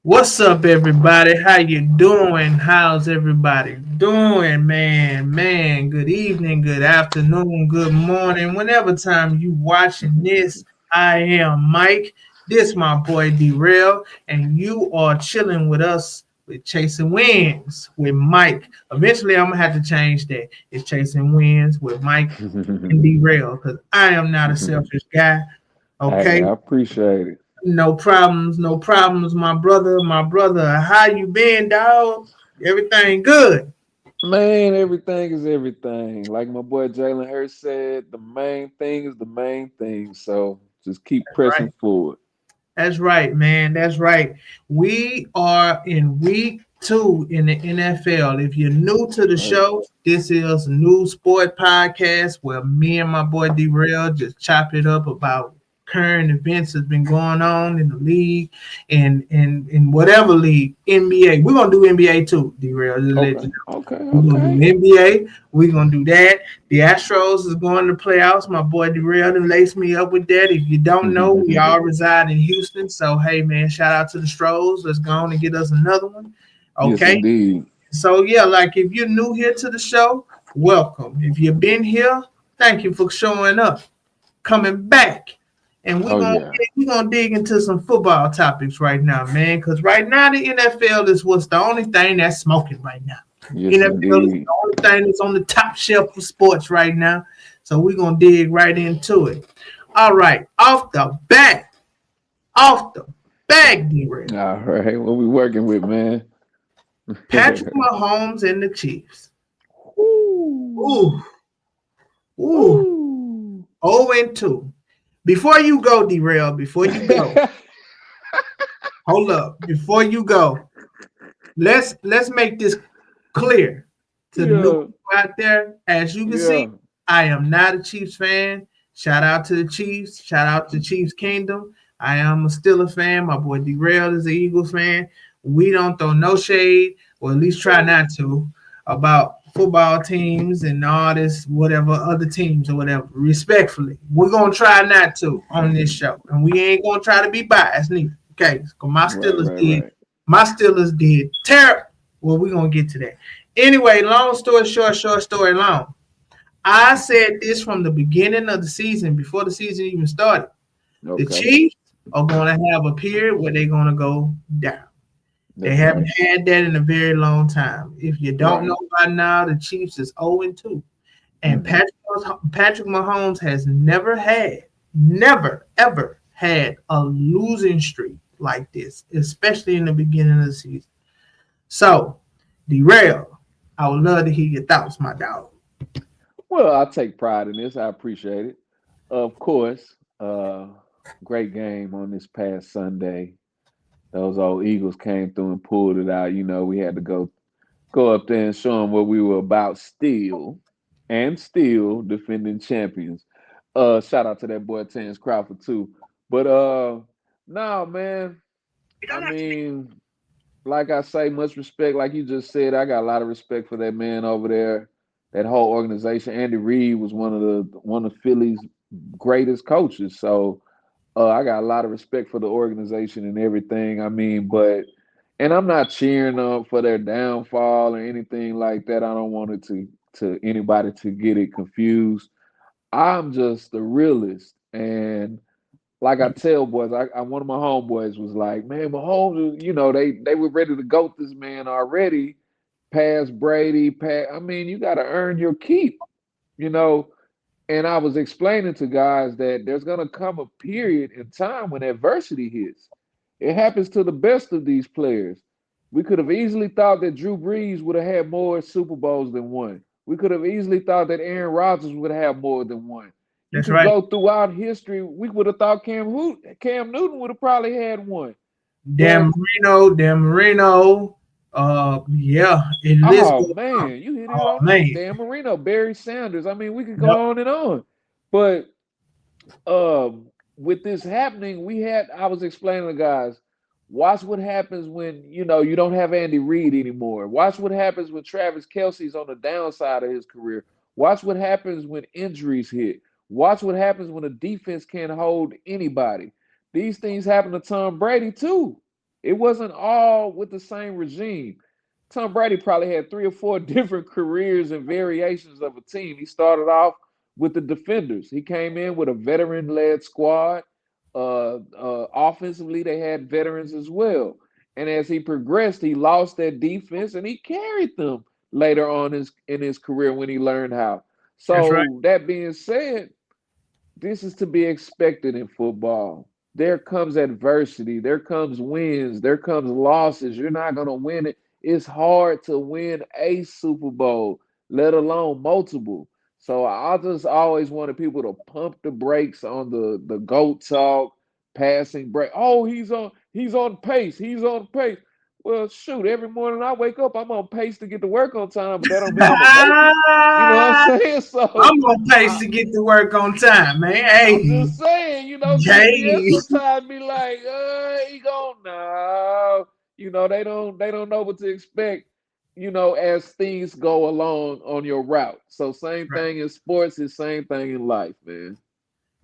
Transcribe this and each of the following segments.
What's up, everybody? How you doing? How's everybody doing, man? Man, good evening, good afternoon, good morning. Whenever time you watching this, I am Mike. This my boy D-Rael, and you are chilling with us with Chasing Wins with Mike. Eventually, I'm gonna have to change that. It's Chasing Wins with Mike and D-Rael because I am not a selfish guy. Hey, Okay, I appreciate it. no problems, no problems, my brother, my brother. How you been, dog? Everything good. Man, everything is everything. Like my boy Jalen Hurts said, the main thing is the main thing. So just keep That's pressing right. forward. That's right, man. That's right. We are in week 2 in the NFL. If you're new to the Hey, show, this is a new sport podcast where me and my boy D-Rail just chop it up about current events that's been going on in the league and in whatever league. NBA. We're gonna do NBA too, D-Rail. Just let you okay, know. okay, We're gonna okay. do NBA. We're gonna do that. The Astros is going to playoffs. My boy Derail done laced me up with that. If you don't know, we all reside in Houston. So hey man, shout out to the Stros. Let's go on and get us another one. Yes, Okay. indeed. So yeah, like if you're new here to the show, welcome. If you've been here, thank you for showing up, coming back. And we're Oh gonna yeah. we're gonna dig into some football topics right now, man. Because right now the NFL is what's the only thing that's smoking right now. Yes, NFL is indeed. the only thing that's on the top shelf of sports right now. So we're gonna dig right into it. All right, off the back, derail. All right. What we working with, man? Patrick Mahomes and the Chiefs. Ooh. Ooh, ooh, Ooh. 0-2. Before you go, derail. Before you go, hold up. Before you go, let's make this clear to the new Yeah. people out there. As you can see, Yeah. I am not a Chiefs fan. Shout out to the Chiefs. Shout out to Chiefs Kingdom. I am a Steelers fan. My boy D-Rail is an Eagles fan. We don't throw no shade, or at least try not to, about football teams and all this, whatever other teams or whatever. Respectfully, we're gonna try not to on this show, and we ain't gonna try to be biased neither. Okay, because Right, right, right. My Steelers did terrible. Well, we're gonna get to that. Anyway, long story short, short story long. I said this from the beginning of the season, before the season even started. The Okay. Chiefs are going to have a period where they're going to go down. They That's haven't right. had that in a very long time. If you don't know Right. by now, the Chiefs is 0-2. And Mm. Patrick Mahomes has never, ever had a losing streak like this, especially in the beginning of the season. So, Derail, I would love to hear your thoughts, my dog. Well, I take pride in this. I appreciate it. Of course, great game on this past Sunday. Those old Eagles came through and pulled it out. You know, we had to go up there and show them what we were about still and still defending champions. Shout out to that boy Terrence Crawford too. But no, man, I mean, like I say, much respect. Like you just said, I got a lot of respect for that man over there. That whole organization. Andy Reid was one of Philly's greatest coaches. So I got a lot of respect for the organization and everything. I mean, but and I'm not cheering up for their downfall or anything like that. I don't want it to anybody to get it confused. I'm just a realist, and like I tell boys, I one of my homeboys was like, "Man, Mahomes, you know, they were ready to goat this man already, past Brady, past. I mean, you got to earn your keep, you know." And I was explaining to guys that there's gonna come a period in time when adversity hits. It happens to the best of these players. We could have easily thought that Drew Brees would have had more Super Bowls than one. We could have easily thought that Aaron Rodgers would have more than one. You That's could right. go throughout history. We would have thought Cam Newton would have probably had one. Dan But Marino, Dan Marino. Yeah, it list oh goes on. man, you hit it Oh on it. man, Dan Marino, Barry Sanders. I mean, we could yep. go on and on. But with this happening, I was explaining to guys, watch what happens when you don't have Andy Reid anymore. Watch what happens when Travis Kelsey's on the downside of his career. Watch what happens when injuries hit. Watch what happens when a defense can't hold anybody. these things happened to Tom Brady too. It wasn't all with the same regime. Tom Brady probably had 3 or 4 different careers and variations of a team. He started off with the Defenders. He came in with a veteran-led squad. Offensively, they had veterans as well. And as he progressed, he lost that defense and he carried them later on in his career when he learned how. That's right. So that being said, this is to be expected in football. There comes adversity, there comes wins, there comes losses. You're not going to win it. It's hard to win a Super Bowl, let alone multiple. So I just always wanted people to pump the brakes on the GOAT talk, passing break. Oh, he's on pace. He's on pace. Well, shoot, every morning I wake up, I'm on pace to get to work on time, but that don't mean I'm gonna make it. You know what I'm saying? So I'm on pace to get to work on time, man. I'm Hey, just saying, GPS hey. sometimes be like, he gonna no. They don't know what to expect, as things go along on your route. So same Right. thing in sports, is same thing in life, man.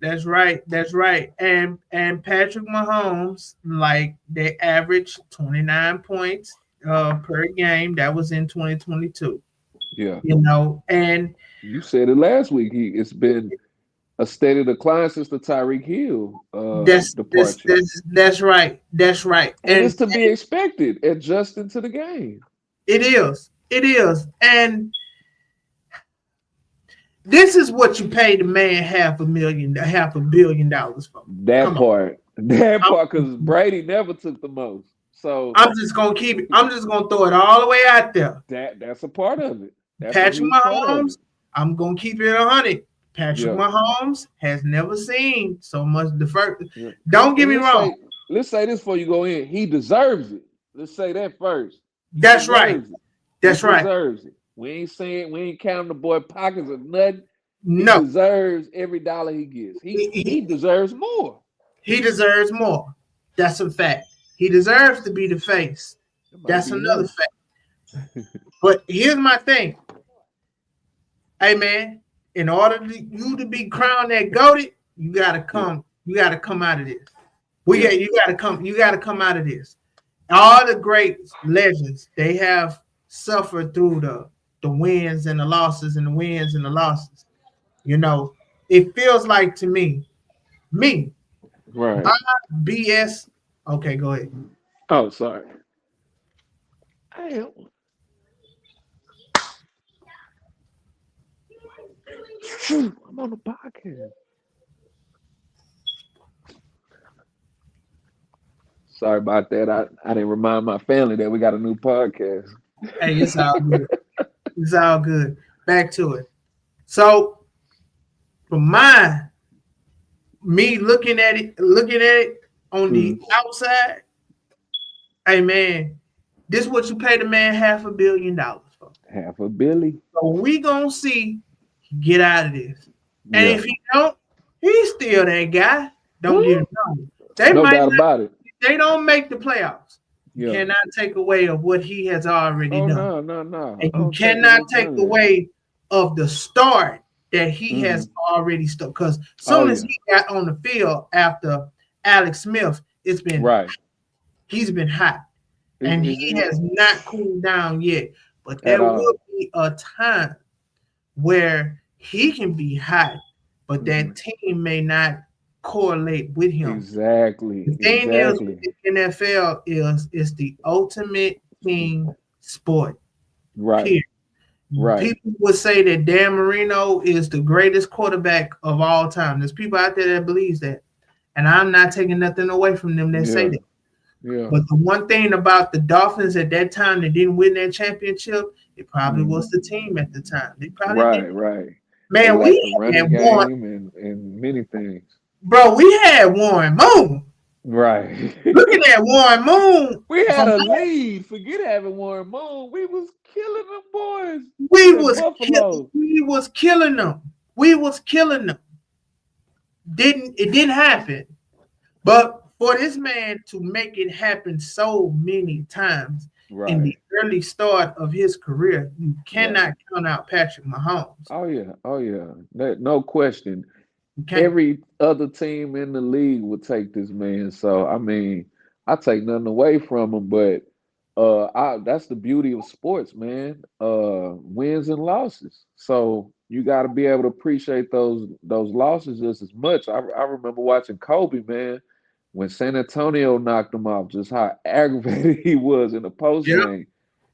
That's right. That's right. And Patrick Mahomes, like they averaged 29 points per game. That was in 2022. Yeah. And You said it last week. It's been a steady decline since the Tyreek Hill departure. that's right. That's right. And it's to be expected, adjusting to the game. It is. It is. And this is what you pay the man $500 million for. That Come on. part. That part, because Brady never took the most. So I'm just gonna keep it. I'm just gonna throw it all the way out there. that's a part of it. That's a Patrick huge part of Mahomes, it. I'm gonna keep it 100. Patrick Yeah. Mahomes has never seen so much defer. Yeah. Don't get And me wrong. let's say this before you go in. He deserves it. Let's say that first. He That's right. deserves it. He That's right. deserves it. We ain't counting the boy pockets or nothing. He No, deserves every dollar he gets. He he, deserves more. he deserves more. That's a fact. He deserves to be the face. That might That's be another enough. fact. But here's my thing. Hey man, in order you to be crowned that goated, you gotta Yeah. come. You gotta come out of this. Yeah. You gotta come. You gotta come out of this. All the great legends, they have suffered through the wins and the losses and the wins and the losses. You know, it feels like to me, Right. my BS. Okay, go ahead. Oh, sorry. Damn. I'm on the podcast. Sorry about that. I didn't remind my family that we got a new podcast. Hey, it's all good. It's all good. Back to it. So, for me looking at it on the Mm, outside, hey man, this is what you pay the man $500 million for. half a Billy. So we gonna see get out of this. And Yeah. if he don't, he's still that guy. Don't get Hmm? me wrong. They No might doubt not, about it. they don't make the playoffs. You Yeah. cannot take away of what he has already Oh done. no, no, no. And I you don't take cannot away from take none of that. away of the start that he Hmm. has already started. Because Oh soon as yeah. he got on the field after Alex Smith, Right. he's been hot. And he Is has not cooled down yet. But at there will all. be a time where he can be hot, but Hmm. that team may not correlate with him. Exactly. The thing is with Exactly. the NFL is it's the ultimate team sport. Right. Period. Right. People would say that Dan Marino is the greatest quarterback of all time. There's people out there that believes that. And I'm not taking nothing away from them that say Yeah. that. Yeah. But the one thing about the Dolphins at that time that didn't win that championship, it probably Hmm. was the team at the time. They probably did. Right. Right. They Man, like the we had running Warren, game and many things. bro. We had Warren Moon. Right. Look at that Warren Moon We had from a lead. Forget having Warren Moon. We was killing them boys. we That was Buffalo. we was killing them. We was killing them. Didn't happen. But for this man to make it happen so many times in the Right. early start of his career, you Right. cannot count out Patrick Mahomes. Oh yeah. Oh yeah. No question. Okay. every other team in the league would take this man. So I mean, I take nothing away from him, but that's the beauty of sports, man. Wins and losses. So you got to be able to appreciate those losses just as much. I remember watching Kobe, man, when San Antonio knocked him off, just how aggravated he was in the post Yeah. game.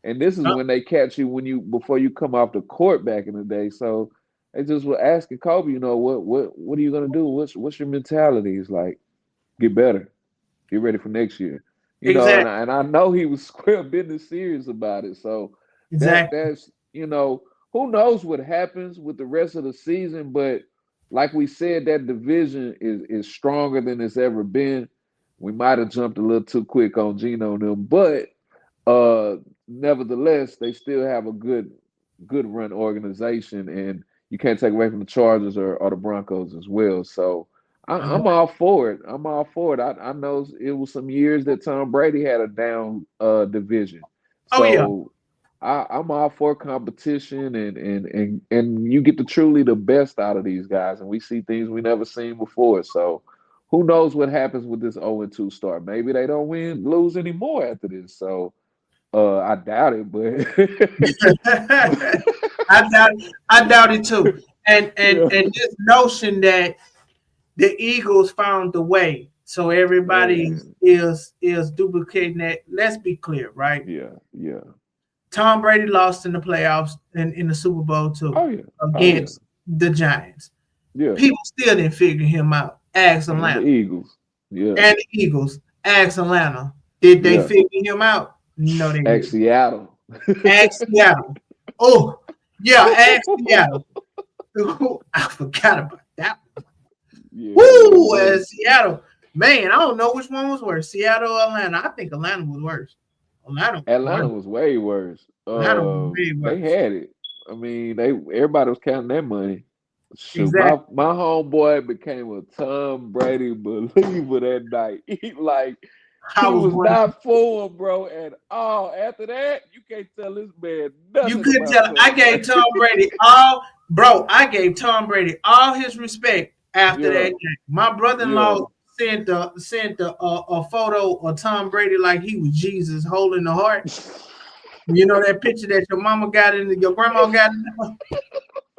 And this is Uh, when they catch you before you come off the court back in the day. So they just were asking Kobe, what are you gonna do? What's your mentality? He's like, get better, get ready for next year. And exactly. I know he was square business serious about it. So Exactly. that's who knows what happens with the rest of the season, but like we said, that division is stronger than it's ever been. We might have jumped a little too quick on Gino and them, but uh, nevertheless, they still have a good run organization, and you can't take away from the Chargers or the Broncos as well. So Uh, I'm all for it. I'm all for it. I know it was some years that Tom Brady had a down division, oh yeah. so I'm all for competition, and you get the truly the best out of these guys, and we see things we never seen before. So who knows what happens with this 0-2 start? Maybe they don't lose anymore after this. So I doubt it, but I doubt it too. And and yeah, and this notion that the Eagles found the way, so everybody man, is duplicating that. Let's be clear, right? yeah, yeah, Tom Brady lost in the playoffs in the Super Bowl too oh yeah, oh yeah, against the Giants. yeah, People still didn't figure him out. Ask and the Atlanta. Eagles, yeah, And the Eagles. Ask Atlanta. Did they yeah, figure him out? No, they ex didn't. Seattle, Ask Seattle. Oh, yeah, ask Seattle. Ooh, I forgot about that. yeah, Woo, man, Seattle. Man, I don't know which one was worse, Seattle or Atlanta. I think Atlanta was worse. Atlanta was worse. Atlanta was way worse. Atlanta was way They worse. had it. I mean, everybody was counting their money. Shoot, my Exactly. my homeboy became a Tom Brady believer that night. I He was was one. not fooling, bro, at all. After that, you can't tell this man You nothing could about tell I Tom gave Brady. Tom Brady all, bro. I gave Tom Brady all his respect after that Yeah, game. My yeah. brother-in-law sent a photo of Tom Brady like he was Jesus holding the heart. You know that picture that your mama got in your grandma got in the,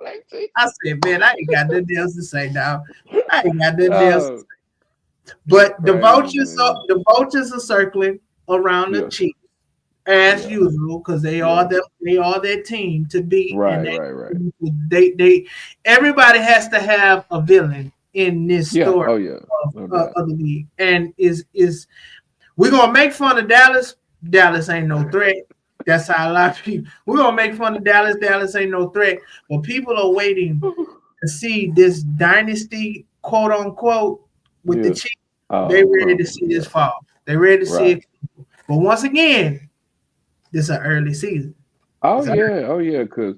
Like, see? I said, man, I ain't got nothing else to say now. I ain't got nothing else. Oh, But crazy, man. the vultures are circling around the Yeah, Chiefs as yeah, usual because yeah. they are their team to beat, and Right, right, right. they everybody has to have a villain in this Yeah, story oh yeah, no doubt. of the league, and is we're gonna make fun of Dallas. Dallas ain't no threat. That's how a lot of people. We're gonna make fun of Dallas. Dallas ain't no threat, but people are waiting to see this dynasty, quote unquote, with the Yeah. Chiefs. They Oh, ready to crumble. see this Yeah. fall. They ready to see Right. it. But once again, this is an early season. Oh It's a, yeah. Oh yeah. Cause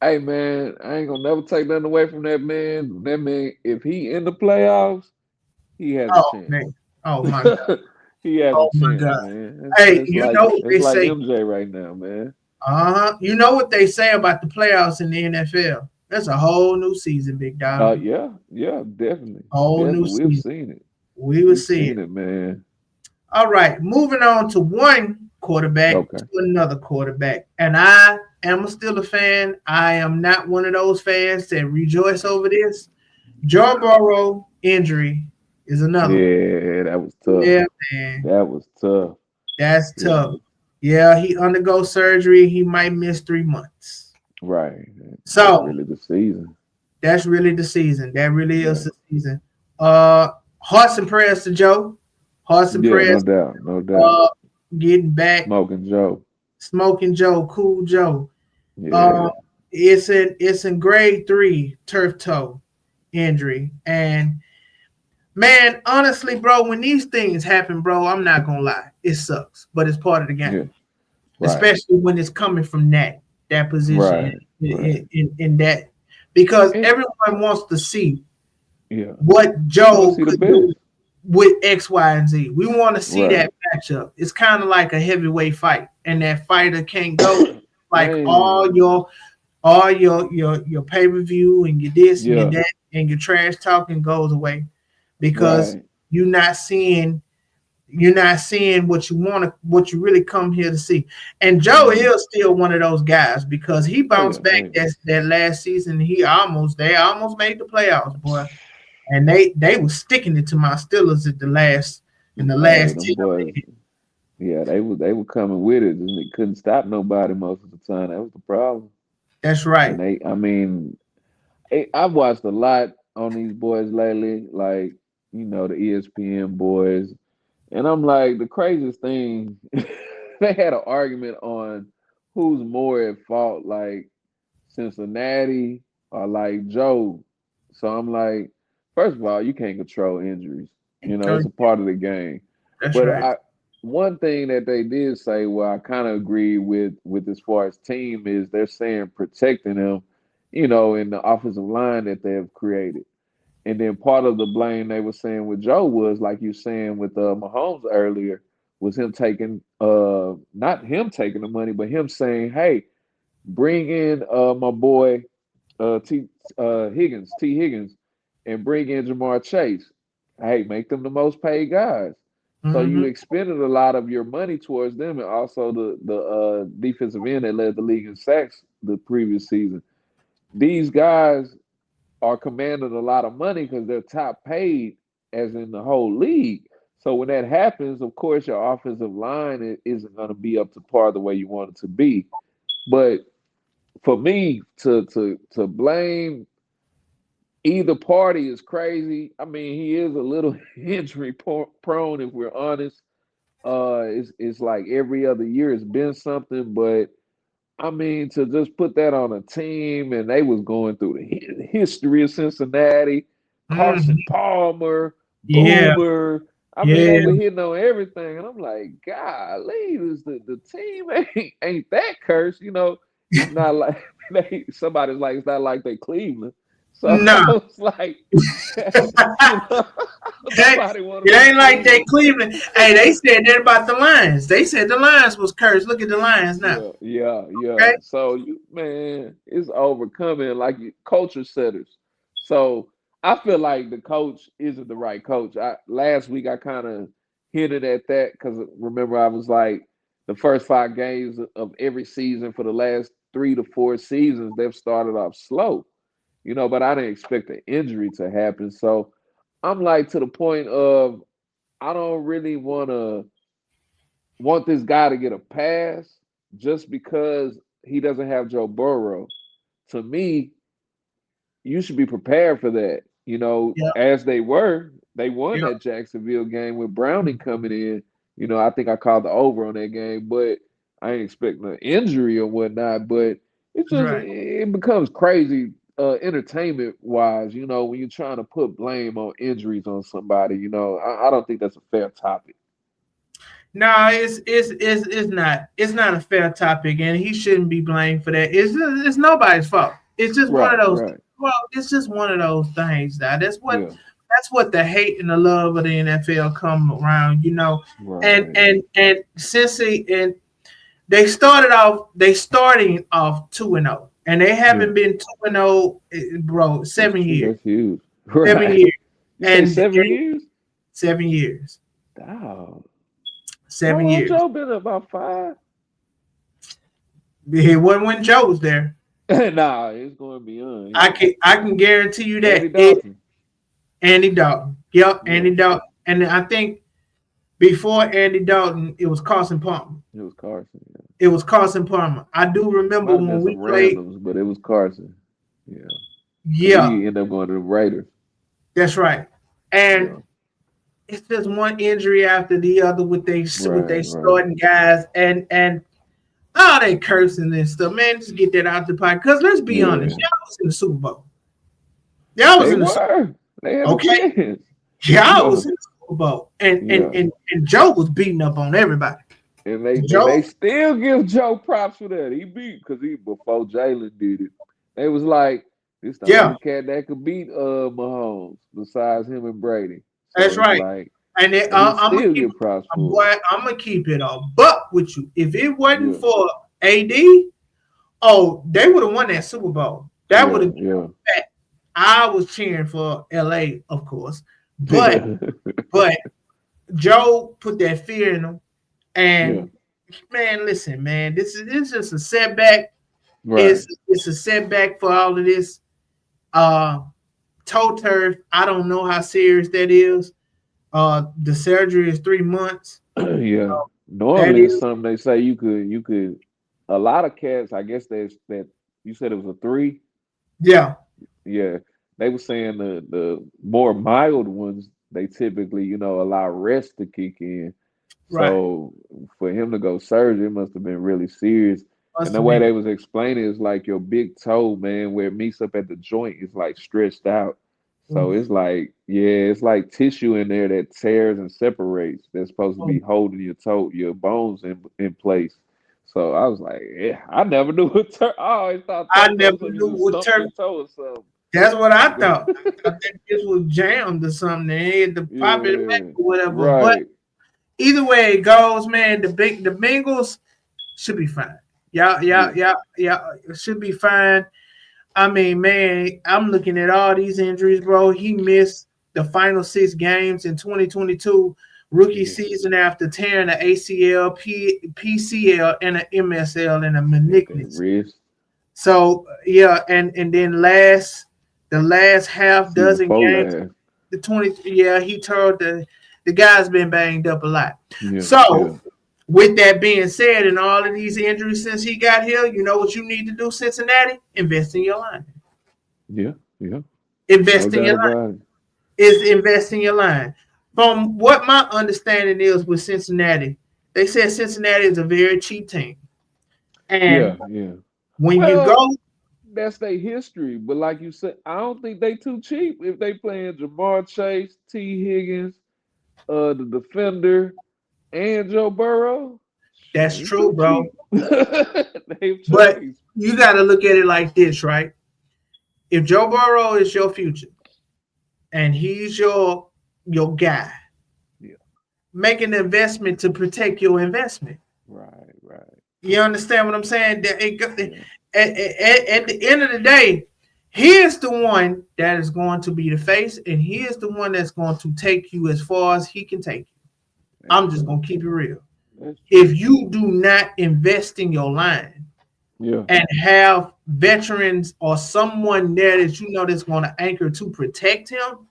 hey man, I ain't gonna never take nothing away from that man. That man, if he in the playoffs, he has a oh chance. man. Oh my god. He has a Oh my chance, god. man. Hey, you know what That's they like say. MJ right now, man. You know what they say about the playoffs in the NFL. That's a whole new season, big dog. Yeah, yeah, definitely. Whole new Definitely. We've season. seen it. We will We've see it. seen it, man. All right, moving on to one quarterback Okay. to another quarterback. And I am still a fan. I am not one of those fans that rejoice over this. Joe Burrow injury is another one. Yeah, that was tough. Yeah, man. That was tough. That's Yeah. tough. Yeah, he undergo surgery. He might miss 3 months. Right. That's So really the season. that's really the season. That really Yeah. is the season. Uh, hearts and prayers to Joe. Hearts and Yeah, no prayers. doubt. No doubt. Uh, getting back, Smoking Joe. smoking Joe, cool Joe. Uh, Yeah. it's in grade 3 turf toe injury, and man, honestly, bro, when these things happen, bro, I'm not gonna lie, it sucks, but it's part of the Yeah. game, Right. especially when it's coming from that position Right. Right. in that, because And everyone wants to see yeah. what We want to Joe see the could do best. with X, Y, and Z. We want to see Right. that matchup. It's kind of like a heavyweight fight, and that fighter can't go like all Man. your. all your pay-per-view and your this and your Yeah, that and your trash talking goes away because right. you're not seeing what you want to, what you really come here to see. And Joe Mm. is still one of those guys because he Oh yeah, bounced oh back yeah. that last season. They almost made the playoffs, boy. And they were sticking it to my Steelers at the last in the Hey, last them 10 boys. minutes. Yeah, they were coming with it, and they couldn't stop nobody most of the time. That was the problem. That's And right. I mean, I've watched a lot on these boys lately, like the ESPN boys, and I'm like, the craziest thing, they had an argument on who's more at fault, like Cincinnati or like Joe. So I'm like, first of all, you can't control injuries. Oh, It's a part of the game. that's But right. one thing that they did say, well, I kind of agree with as far as team is they're saying protecting them, in the offensive line that they have created. And then part of the blame they were saying with Joe was like you saying with Mahomes earlier was him taking not him taking the money, but him saying, hey, bring in my boy T T Higgins, and bring in Jamar Chase. Hey, make them the most paid guys. So you Mm-hmm. expended a lot of your money towards them, and also the defensive end that led the league in sacks the previous season. These guys are commanding a lot of money because they're top paid, as in the whole league. So when that happens, of course, your offensive line isn't going to be up to par the way you want it to be. But for me to blame either party is crazy. I mean, he is a little injury prone, if we're honest. It's like every other year it's been something, but I mean, to just put that on a team, and they was going through the history of Cincinnati, Carson Mm-hmm. Palmer, Yeah, Boomer. I mean, they yeah. were hitting on everything, and I'm like, golly, this the team ain't that cursed, It's not like somebody's like it's not like they Cleveland. So I No. was like, you know, Hey, somebody want to it be ain't like they Cleveland. Cleveland. Hey, they said that about the Lions. They said the Lions was cursed. Look at the Lions now. Yeah, yeah, yeah. Okay. So man, it's overcoming like culture setters. So I feel like the coach isn't the right coach. Last week I kind of hinted at that because remember I was like the first 5 games of every season for the last 3 to 4 seasons they've started off slow, but I didn't expect an injury to happen. So I'm like to the point of I don't really want this guy to get a pass just because he doesn't have Joe Burrow. To me, you should be prepared for that. Yep. As they won Yep. that Jacksonville game with Browning coming in. I think I called the over on that game, but I ain't expecting an injury or whatnot. But That's right. it becomes crazy entertainment wise, when you're trying to put blame on injuries on somebody. I don't think that's a fair topic. No, it's not a fair topic, and he shouldn't be blamed for that. It's nobody's fault. It's just one Right, of those. right. Well, it's just one of those things. That Yeah, that's what the hate and the love of the NFL come around. right. And since they starting off 2-0, and they Yeah. haven't been 2-0, bro, That's 7 true. years, That's huge. 7 Right. years, You say and 7 years? 7 years, Wow. How seven long years. Joe been? About 5? It wasn't when Joe was there. Nah, it's going beyond. Yeah. I can guarantee you Andy that Dalton. Andy Dalton. Yep, Yeah. Andy Dalton. And I think before Andy Dalton, it was Carson Palmer. It was Carson. Yeah. It was Carson Palmer. I do remember Might have been when we some played. randoms, but it was Carson. Yeah. Because Yeah, he ended up going to the Raiders. that's right. Yeah. And it's just one injury after the other with Right, they right. starting guys and all they cursing and stuff. Man, just get that out the pot. Because let's be honest, Yeah. y'all was in the Super Bowl. Y'all was They in the Super were. They had Bowl. a Okay, chance. y'all Yeah. was in the Super Bowl, and and Yeah. and and Joe was beating up on everybody. And they Joe, still give Joe props for that. He beat because he before Jalen did it. They was like, this the yeah, only cat that could beat Mahomes besides him and Brady. So that's it's right. like And he I'm gonna still keep get props for boy. I'm gonna keep it a buck with you. If it it. wasn't Yeah. for AD, Oh, they would have won that Super Bowl. That would Yeah, have been yeah. a fact. I was cheering for LA, of course, but Joe put that fear in them. Yeah. And man, listen, man, this is just a setback. Right. It's a setback for all of this. Uh, toe turf. I don't know how serious that is. The surgery is 3 months. Yeah. That Normally it's is, something they say you could a lot of cats, I guess there's that you said it was a three. yeah, Yeah. They were saying the more mild ones, they typically, allow rest to kick in. right. So for him to go surgery, it must have been really serious. And Must the have way been. they was explaining is like your big toe, man, where it meets up at the joint is like stretched out. So Oof, it's like, yeah, it's like tissue in there that tears and separates. That's supposed to be oof. holding your bones in place. So I was like, yeah, I never knew what I always thought I toe never was something knew you just what stump turf. your toe or That's what I something. thought. I think this was jammed or something. They had to pop it back Yeah, or whatever. But right. either way it goes, man, the Bengals should be fine. Yeah, Yeah, it should be fine. I mean, man, I'm looking at all these injuries, bro. He missed the final 6 games in 2022 rookie yeah. season after tearing the ACL, PCL, and an MSL and a At that meniscus. wrist. So yeah, and then the last half See dozen before games, last. the 20, yeah, he told the guy's been banged up a lot. Yeah, yeah, So with that being said, and all of these injuries since he got here, you know what you need to do, Cincinnati? Invest in your line. yeah, yeah. No Invest in doubt your line. about it. Is invest in your line. From what my understanding is with Cincinnati, they said Cincinnati is a very cheap team. Yeah, And yeah. when you go, Well, that's their history. But like you said, I don't think they too cheap if they playing Jamar Chase, T. Higgins, the defender, and Joe Burrow. They that's ain't true, too bro. cheap. They've But changed. you got to look at it like this, right? If Joe Burrow is your future and he's your guy, Yeah, make an investment to protect your investment. right, right. You understand what I'm saying? Yeah, At the end of the day, he is the one that is going to be the face, and he is the one that's going to take you as far as he can take you. that's I'm just true. going to keep it real. That's true. If you do not invest in your line Yeah, and have veterans or someone there that you know that's going to anchor to protect him,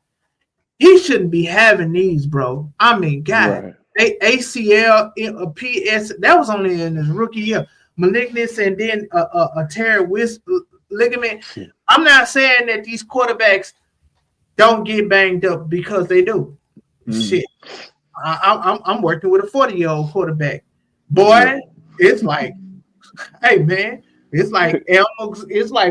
he shouldn't be having these, bro. I mean, God, right. ACL, a PS, that was only in his rookie year. Malignance and then a tear ligament. I'm not saying that these quarterbacks don't get banged up because they do. Mm, Shit, I'm working with a 40-year-old quarterback. yeah. Boy, it's like, hey man, it's like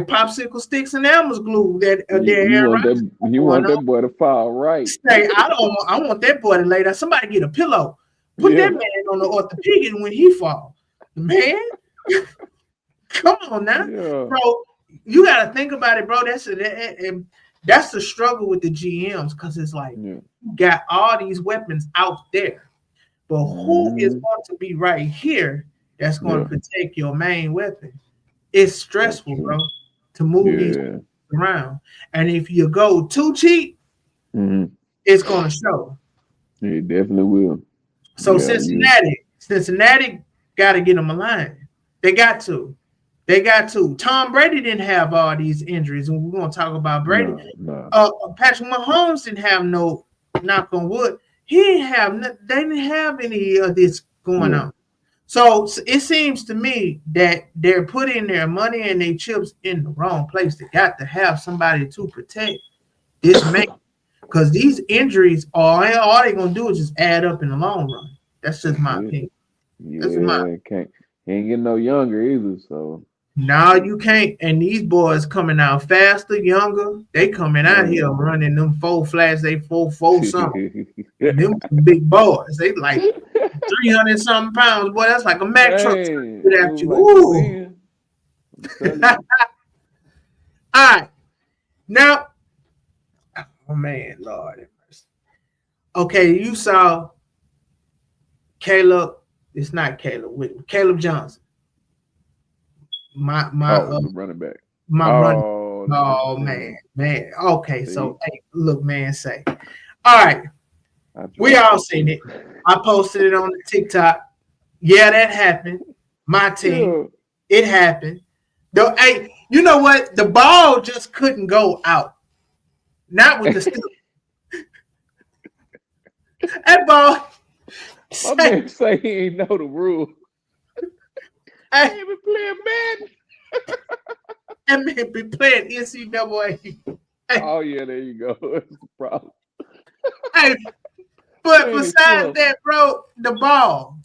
popsicle sticks and Elmer's glue that You, Aaron you want Rodgers that? got You going want on. that boy to fall right? Say, I don't want. I want that boy to lay down. Somebody get a pillow. Put that Yeah, man on the orthopedic when he fall. Man, come on now, yeah, bro. You got to think about it, bro. That's the struggle with the GMs because it's like yeah. you got all these weapons out there, but who is Mm, going to be right here that's going to yeah, protect your main weapon? It's that's stressful, true. bro, to move these Yeah. around. And if you go too cheap, Mm-hmm. it's going to show. He definitely will. So Yeah, you. Cincinnati got to get them aligned. They got to. They got to. Tom Brady didn't have all these injuries, and we're gonna talk about Brady. No, no. Patrick Mahomes didn't have no, knock on wood. He didn't have. They didn't have any of this going Yeah. on. So it seems to me that they're putting their money and their chips in the wrong place. They got to have somebody to protect this man because these injuries are all they're gonna do is just add up in the long run. That's just That's my it. opinion. That's my Yeah, can't he ain't getting no younger either. So now you can't. And these boys coming out faster, younger. They coming out here man. running them 4 flats, they 4 something. And them big boys, they like 300 something pounds. Boy, that's like a Mack truck Man, trying to get at move you. like the Ooh. wind. I'm telling you. All right. Now, oh man, Lord. Okay, you saw Caleb. It's not Caleb Whitman. Caleb Johnson. my Oh, the running back. my run. Oh, Oh damn. man. Okay, so See, hey, look, man, say, all right, I we dropped all him seen too. it. I posted it on the TikTok. Yeah, that happened. My team, Yeah. it happened. The hey, you know what? The ball just couldn't go out. Not with the stick. That ball. My Say, man say he ain't know the rule. He hey, ain't been playing Madden. that man be playing NCAA. Hey, Oh yeah, there you go. That's the problem. hey, but Man, it's besides slow. that, bro, the ball.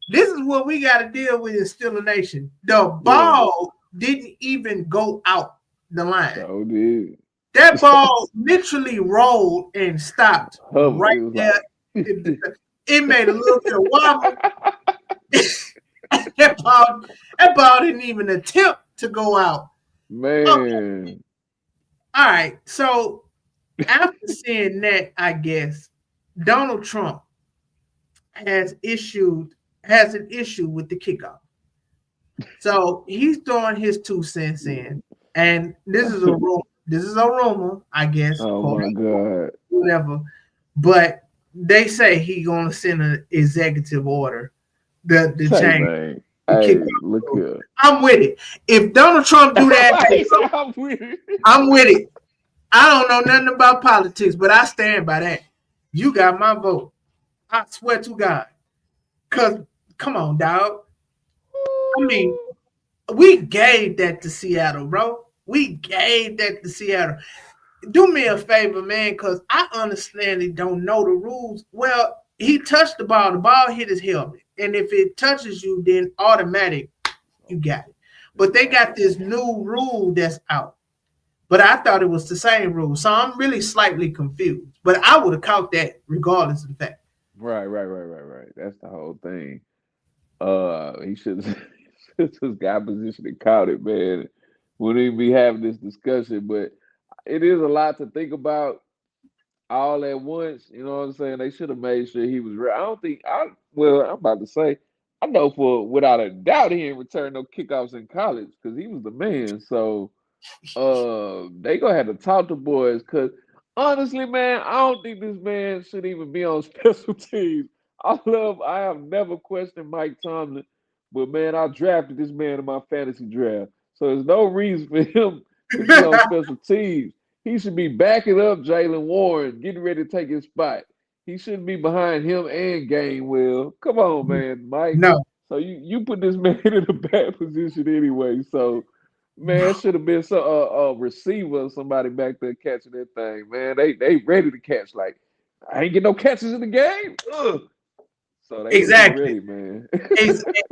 This is what we got to deal with in Still a Nation. The Yeah, ball didn't even go out the line. so did. That ball literally rolled and stopped Hover. right It was there. like It made a little bit of wobble. that ball, that ball didn't even attempt to go out. Okay, man. all right. So after seeing that, I guess Donald Trump has issued has an issue with the kickoff. So he's throwing his 2 cents in, and this is a rumor. This is a rumor, I guess, Oh quote my unquote, God. whatever. But they say he gonna send an executive order the Say change man. the kickoff Hey, look rule. here. I'm with it. If Donald Trump do that, hey, He bro, said I'm weird. I'm with it. I don't know nothing about politics, but I stand by that. You got my vote. I swear to God. Cause come on, dog. I mean, we gave that to Seattle, bro. We gave that to Seattle. Do me a favor, man, because I honestly don't know the rules. Well, he touched the ball hit his helmet. And if it touches you, then automatic, you got it. But they got this new rule that's out. But I thought it was the same rule. So I'm really slightly confused. But I would have caught that regardless of the fact. Right. That's the whole thing. He should have just got position and caught it, man. Wouldn't even be having this discussion, but it is a lot to think about all at once. You know what I'm saying? They should have made sure he was real. I don't think I well, I'm about to say, I know for without a doubt he ain't returned no kickoffs in college because he was the man. So they gonna have to talk to boys because honestly, man, I don't think this man should even be on special teams. I have never questioned Mike Tomlin, but man, I drafted this man in my fantasy draft. So there's no reason for him to be on special teams. He should be backing up Jalen Warren, getting ready to take his spot. He shouldn't be behind him and Gainwell. Come on, man, Mike. No. So you put this man in a bad position anyway. So man, it should have been a receiver or somebody back there catching that thing. Man, they ready to catch. Like I ain't get no catches in the game. Ugh. So they should be Exactly. ready, man.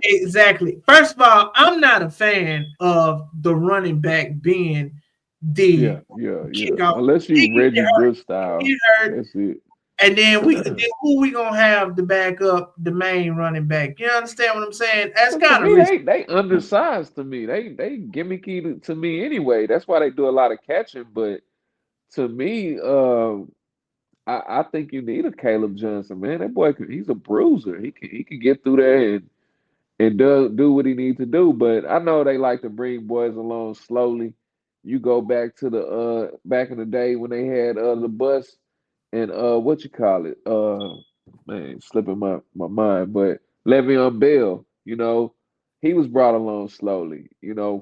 Exactly. First of all, I'm not a fan of the running back being the Yeah. kickoff. Unless He you get Reggie hurt. Bush He style, get hurt. that's it. And then who we gonna have to back up the main running back? You understand what I'm saying? That's But to kind of me, risky. they undersized to me. They gimmicky to me anyway. That's why they do a lot of catching. But to me, I think you need a Caleb Johnson, man. That boy, he's a bruiser. He can get through there and do what he needs to do. But I know they like to bring boys along slowly. You go back to the back in the day when they had the bus and what you call it? Man, slipping my mind, but Le'Veon Bell, he was brought along slowly.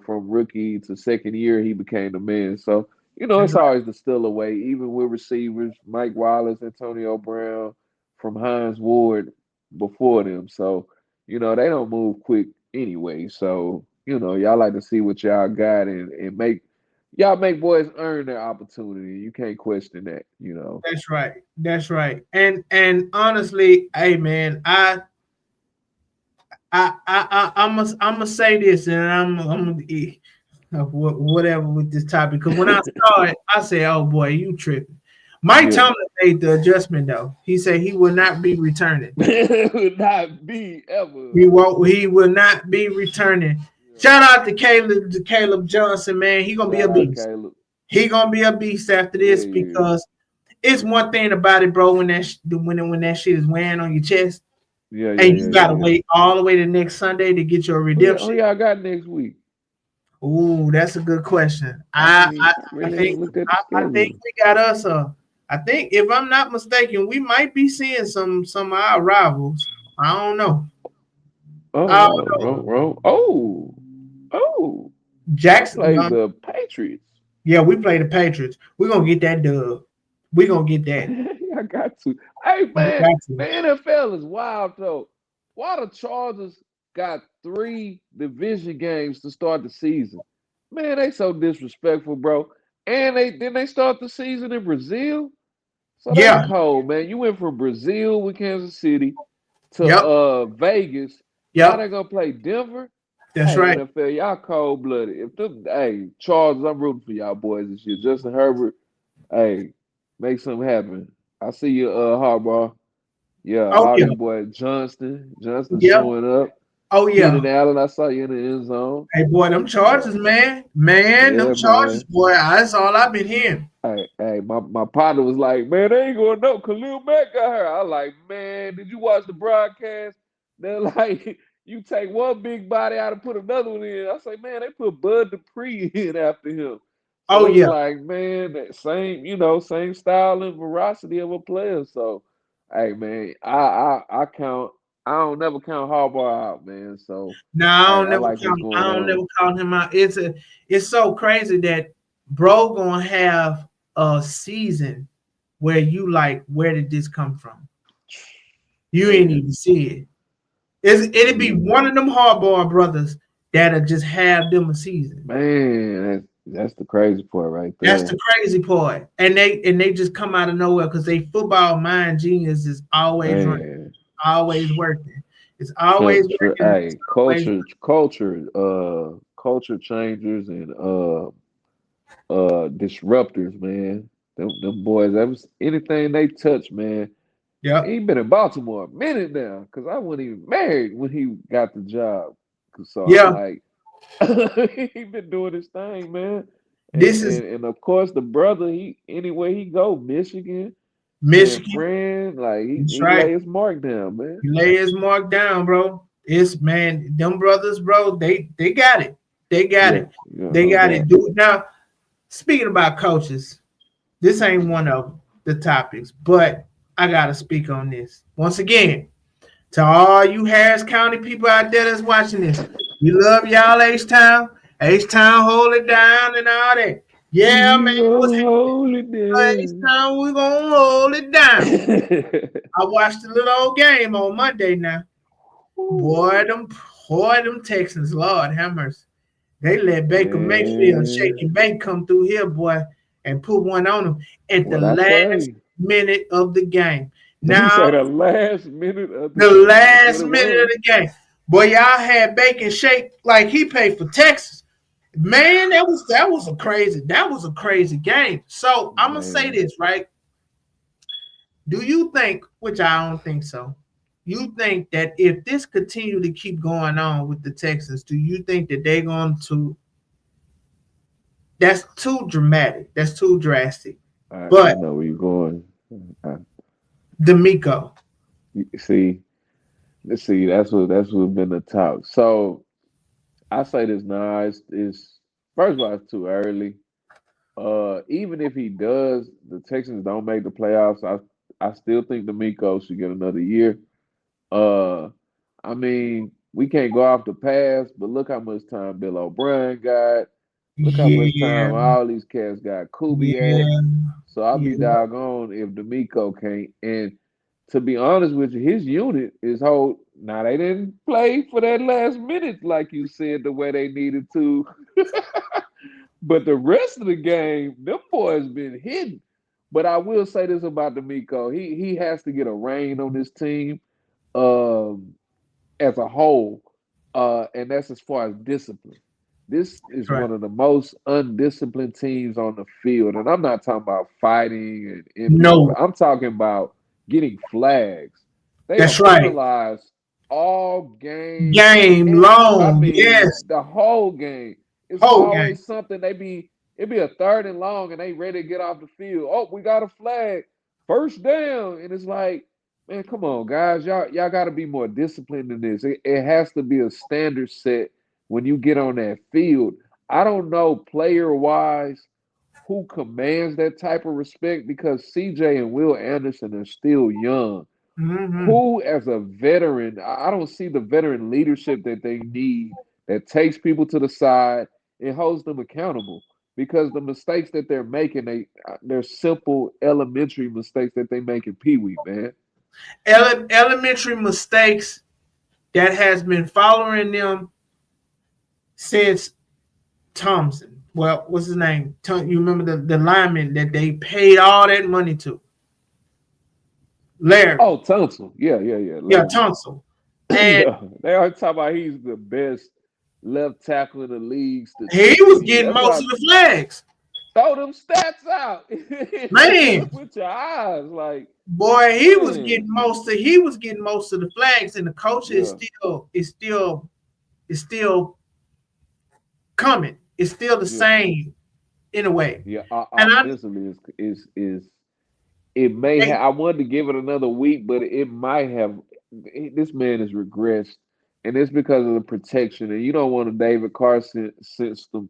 From rookie to second year, he became the man. So, That's it's right. always the still away, even with receivers, Mike Wallace, Antonio Brown, from Hines Ward before them. So, they don't move quick anyway. So, y'all like to see what y'all got and make boys earn their opportunity. You can't question that. That's right. That's right. And honestly, hey man, I'm gonna say this, and I'm gonna whatever with this topic. Because when I saw it, I said, "Oh boy, you tripping." Mike Yeah. Tomlin made the adjustment though. He said he will not be returning. It would not be ever. He won't. He will not be returning. Yeah. Shout out to Caleb Johnson, man. He gonna be a Shout out beast. Caleb. He gonna be a beast after Yeah, this yeah. because it's one thing about it, bro. When that shit is weighing on your chest, Yeah, yeah, and you yeah, yeah, gotta yeah. wait all the way to next Sunday to get your Who redemption. y'all got next week? Ooh, that's a good question. I I really think ain't looked at the I think schedule. we got us a. I think if I'm not mistaken, we might be seeing some of our rivals. I don't know. I Oh, don't know. wrong, wrong. Oh, y'all Jackson. played the Patriots. Yeah, we play the Patriots. We're gonna get that dub. We're gonna get that. I got to. Hey We man, got the to. NFL is wild though. Why the Chargers got 3 division games to start the season? Man, they so disrespectful, bro. And they start the season in Brazil. So that's Yeah. cold, man. You went from Brazil with Kansas City to Yep. Vegas. Now Yep. they're gonna play Denver. That's Hey, right. NFL, y'all cold blooded. If them, hey, Chargers, I'm rooting for y'all boys this year. Justin Herbert, hey, make something happen. I see you, Harbaugh. Yeah, Oh yeah. Hardy boy Johnston Yep. showing up. Oh yeah. Keenan Allen, I saw you in the end zone. Hey boy, them Uh, charges, man. Man, them yeah, charges, man. boy. That's all I've been hearing. Hey, my partner was like, man, they ain't gonna know. Khalil Mack got her. I was like, man, did you watch the broadcast? They're like, you take one big body out and put another one in. I say, man, they put Bud Dupree in after him. Oh So it's yeah. like, man, that same, same style and veracity of a player. So, hey, man, I count. I don't never count Harbaugh out, man. So, No, I hey, don't I never like what's count. I going don't never on. count him out. It's so crazy that bro gonna have a season where you like, where did this come from? You ain't Man, even see it. It'd be you one of them hardball brothers that'll just have them a season. Man, that's the crazy part right That's the there. crazy part. And they just come out of nowhere because they football mind genius is always running, Man, always working. It's always working. It's hey, always culture changers and disruptors, man. Them boys, that was anything they touch, man. yep. He been in Baltimore a minute now, because I wasn't even married when he got the job. So I'm Yeah. like, he been doing his thing, man. And, This is and and of course the brother, he anywhere he go, Michigan, San Michigan. Fran, like That's he right. lay his mark down, man. You lay his mark down, bro. It's man, them brothers, bro. They got it. They got Yeah, it. yeah, They no got it. doubt. Do now. Speaking about coaches, this ain't one of the topics, but I gotta speak on this once again. To all you Harris County people out there that's watching this, we love y'all, H Town. H Town, hold it down and all that. Yeah, man, We what's gonna hold it happening? H down. Town, we gonna hold it down. I watched the little old game on Monday now. Boy, them Texans, Lord have mercy. They let Baker Mayfield shake Man, and bake come through here, boy, and put one on them at the what I last say? minute of the game. Did you Now, say the last minute of the the game? That's what last it minute of was. the game. Boy, y'all had Bacon shake like he paid for Texas. Man, that was a crazy game. So I'm gonna say Man, this, right? Do you think, which I don't think so, you think that if this continue to keep going on with the Texans, do you think that they're going to, that's too dramatic, that's too drastic. I But know where you're going. I, D'Amico, see, let's see. That's what's been the talk. So I say this now. It's first of all, it's too early. Even if he does, the Texans don't make the playoffs. I still think D'Amico should get another year. Uh, I mean, we can't go off the past, but look how much time Bill O'Brien got. Look how much yeah, time all these cats got. Kubiak. yeah, So I'll be yeah, doggone if D'Amico can't. And to be honest with you, his unit is whole. Now they didn't play for that last minute like you said the way they needed to. But the rest of the game, them boys been hidden. But I will say this about D'Amico. He has to get a rein on this team um, as a whole. And that's as far as discipline. This is right. one of the most undisciplined teams on the field. And I'm not talking about fighting and NBA No, play. I'm talking about getting flags. They are that's right. penalized all game. Game And I long, mean yes, the whole game. It's whole game. always something it'd be a third and long and they ready to get off the field. Oh, we got a flag. First down. And it's like, man, come on, guys. Y'all gotta be more disciplined than this. It has to be a standard set when you get on that field. I don't know player wise who commands that type of respect because CJ and Will Anderson are still young. Mm-hmm. Who, as a veteran, I don't see the veteran leadership that they need that takes people to the side and holds them accountable because the mistakes that they're making, they're simple elementary mistakes that they make in Pee Wee, man. Elementary mistakes that has been following them since Thompson. Well, what's his name? You remember the lineman that they paid all that money to? Larry. Oh, Tunsil. Yeah. Yeah, Larry. Tunsil. And Yeah. They are talking about he's the best left tackle in the league he was statistically. getting That's most why of the flags. throw them stats out. Man, Look with your eyes. Like, boy, man. he was getting most of the flags, and the coach Yeah. is still coming. It's still the Yeah. same in a way. Yeah. And Offensively is it may they, have. I wanted to give it another week, but it might have. This man has regressed, and it's because of the protection. And you don't want a David Carson system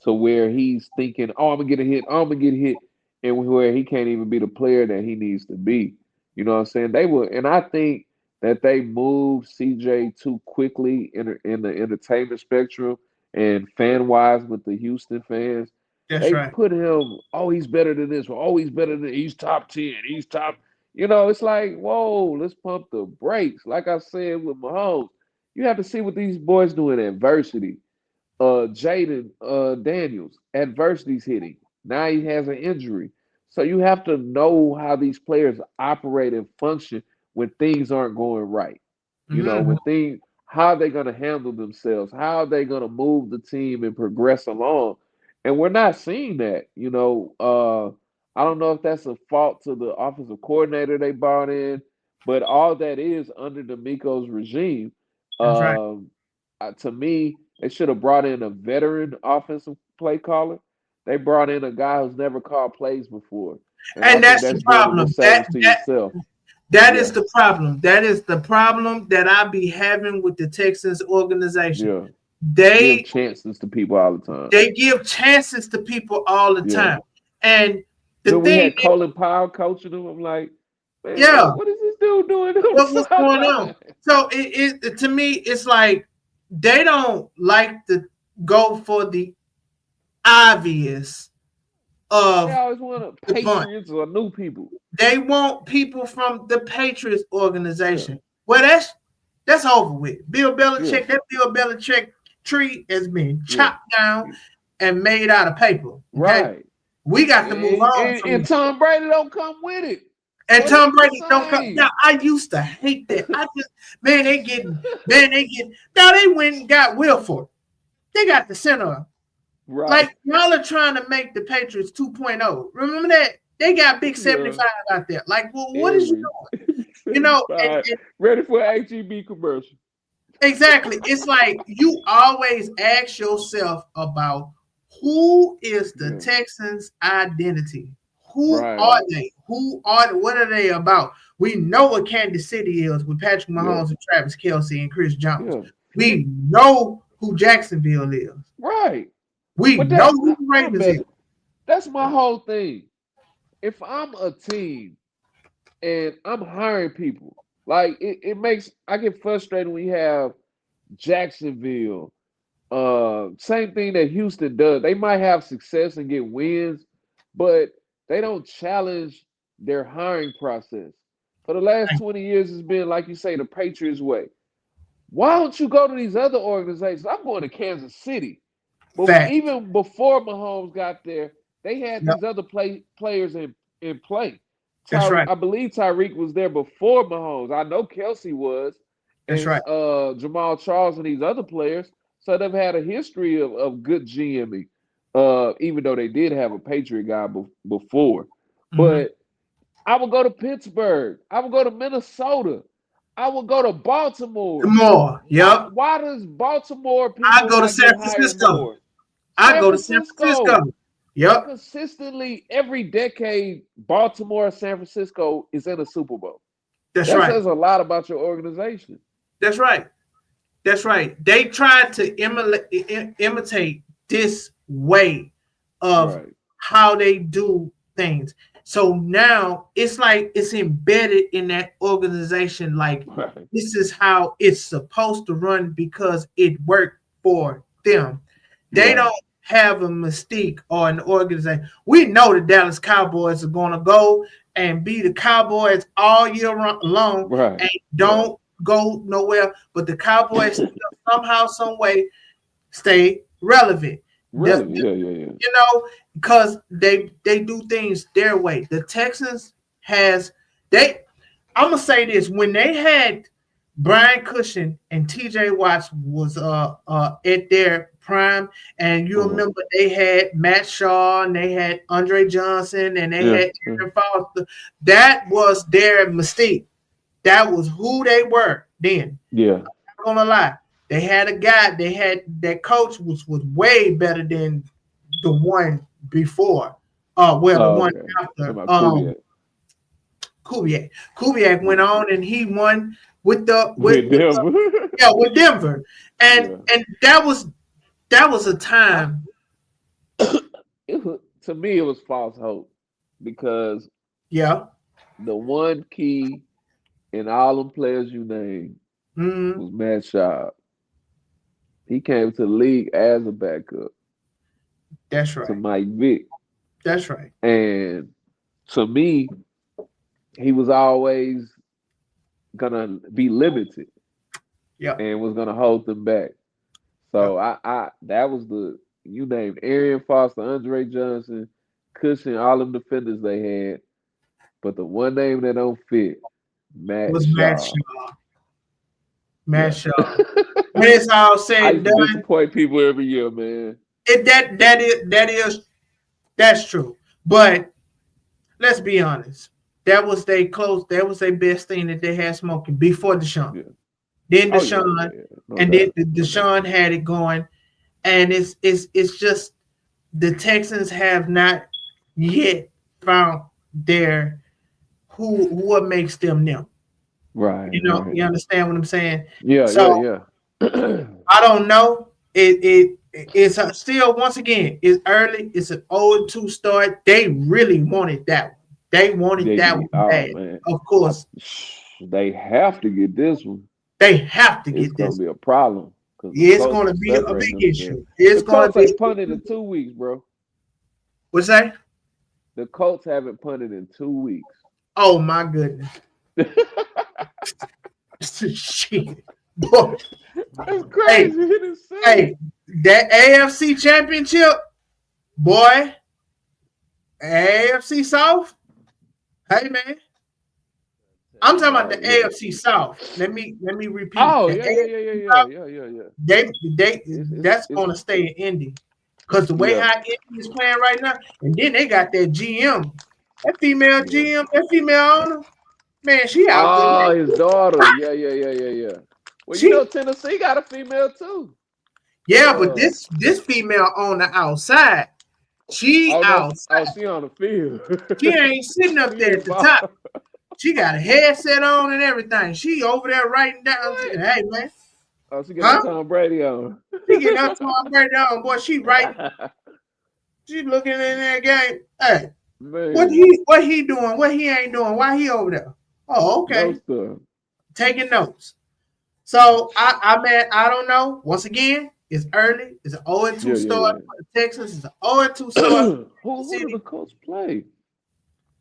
to where he's thinking, "Oh, I'm gonna get a hit. Oh, I'm gonna get hit," and where he can't even be the player that he needs to be. You know what I'm saying? They will, and I think that they moved CJ too quickly in the entertainment spectrum and fan wise with the Houston fans. that's They right. put him, oh, he's better than this, or oh, he's better than he's top 10, he's top. You know, it's like, whoa, let's pump the brakes. Like I said with Mahomes, you have to see what these boys do in adversity. Jaden Daniels, adversity's hitting. Now he has an injury. So you have to know how these players operate and function when things aren't going right. You know, Mm-hmm. when things, how they're going to handle themselves, how they're going to move the team and progress along. And we're not seeing that. I don't know if that's a fault to the offensive coordinator they brought in, but all that is under D'Amico's regime. That's right. To me, they should have brought in a veteran offensive play caller. They brought in a guy who's never called plays before, and I And think that's the that's doing a problem. disservice to yourself. That Yeah, is the problem. That is the problem that I be having with the Texans organization. yeah. Give They chances to people all the time. they give chances to people all the Yeah. time. And the Then we thing had is, Colin Powell coaching them. I'm like, man, yeah, what is this dude doing on the what's going on? sideline? So it to me, it's like they don't like to go for the obvious They of always want the bunch. Patriots or new people. They want people from the Patriots Yeah, organization. Well, that's over with. yeah, That Bill Belichick tree has been yeah. chopped down and made out of paper. Okay, Right. we got to move And, on and, from and this. Tom Brady don't come with it. And So this Tom is the Brady don't come. Now same. I used to hate that. I just they get now they went and got Wilford. They got the center. Right. Like y'all are trying to make the Patriots 2.0. Remember that? They got big Yeah. 75 out there. Like, well, what is you Every doing? You know, 75. Ready for an HEB commercial. exactly. It's like you always ask yourself about who is the Yeah. Texans' identity? Who are Right. they? What are they about? We know what Kansas City is with Patrick Yeah. Mahomes and Travis Kelce and Chris Jones. Yeah. We know who Jacksonville is. Right. We But know that who the my Ravens is. bad. That's my whole thing. If I'm a team and I'm hiring people, like it makes I get frustrated when you have Jacksonville. Same thing that Houston does. They might have success and get wins, but they don't challenge their hiring process. For the last 20 years, it's been like you say, the Patriots way. Why don't you go to these other organizations? I'm going to Kansas City. But Fact. even before Mahomes got there, they had Yep. these other players in play. That's right. I believe Tyreek was there before Mahomes. I know Kelsey was, That's and right. Jamal Charles and these other players. So they've had a history of good GMing, even though they did have a Patriot guy before. Mm-hmm. But I would go to Pittsburgh. I would go to Minnesota. I would go to Baltimore. More. Yep. Why does Baltimore I people go to not San get hired Francisco. more? I San go to San Francisco. Francisco. Yep. Consistently every decade, Baltimore and San Francisco is in a Super Bowl. That's That right. says a lot about your organization. That's right. That's right. They tried to imitate this way of Right. how they do things. So now it's like it's embedded in that organization. Like Right. this is how it's supposed to run because it worked for them. They Right. don't have a mystique or an organization. We know the Dallas Cowboys are going to go and be the Cowboys all year long Right. and Right. don't go nowhere. But the Cowboys still somehow, some way stay relevant. Really? Yeah. Yeah. Yeah. You know, because they do things their way. The Texans has they. I'm gonna say this: when they had Brian Cushing and T.J. Watts was at their prime, and you Uh-huh. remember they had Matt Shaw and they had Andre Johnson and they Yeah. had Yeah. Aaron Foster. That was their mystique. That was who they were then. Yeah. Not gonna lie. They had a guy. They had that coach was way better than the one before. Well, the Oh, one okay. after Talking about Kubiak Kubiak. Kubiak went on and he won with the with Denver. with Denver, and Yeah. that was a I, time. to me, it was false hope because Yeah. the one key in all them players you named Mm, was Matt Schaub. He came to the league as a backup that's to right. Mike Vick. That's right. And to me, he was always gonna be limited Yeah. and was gonna hold them back. Yeah. So I that was the you named Arian Foster, Andre Johnson, Cushion, all them defenders they had. But the one name that don't fit, Matt Was Matt Shaw. Shaw. Matt Yeah. Shaw. When it's all I said used and to done, disappoint people every year, man. that is that's true. But let's be honest. That was their close. That was their best thing that they had smoking before Deshaun. Yeah. Then Oh yeah, Deshaun, yeah, yeah. No and then doubt. No doubt. Deshaun had it going, and it's just the Texans have not yet found their who what makes them them. Right, right. You understand what I'm saying? Yeah, So yeah, yeah. I don't know. It's still once again it's early. It's an 0-2 start. They really wanted that one. They wanted They that need. one Oh bad. man, Of I, course, they have to get this one. they have to It's get gonna this. be a problem because the It's Colts going are to be a separating big themselves. issue. It's The going to Colts be. ain't punted in 2 weeks, bro. What's that? The Colts haven't punted in 2 weeks. Oh my goodness. Shit. Boy, That's hey, crazy. It is hey, insane. that AFC championship, boy, AFC South. Hey man, Tell I'm you talking about the about yeah. AFC South. Let me repeat. Oh The yeah, yeah, yeah, AFC yeah, South, yeah, yeah, yeah. they that's It's gonna stay in Indy. Cause the way yeah, how Indy is playing right now, and then they got that GM. That female yeah. GM, that female owner, man, she out there. Oh, his daughter. Yeah, yeah, yeah, yeah, yeah. Well, you know She Tennessee got a female too. yeah, but Uh this female on the outside, she oh no, oh outside. she on the field. She ain't sitting up She there at the involved. top. She got a headset on and everything. She over there writing down. What? Hey man, Oh, she got her huh? Tom Brady on. She getting up to my right down, boy. She writing. She looking in that game. Hey, Man, what he doing? What he ain't doing? Why he over there? Oh, no okay. stuff. Taking notes. So I don't know. Once again, it's early. It's an 0-2 Yeah, yeah, start yeah. for the Texans. It's an 0-2 start for who do City. the Colts play?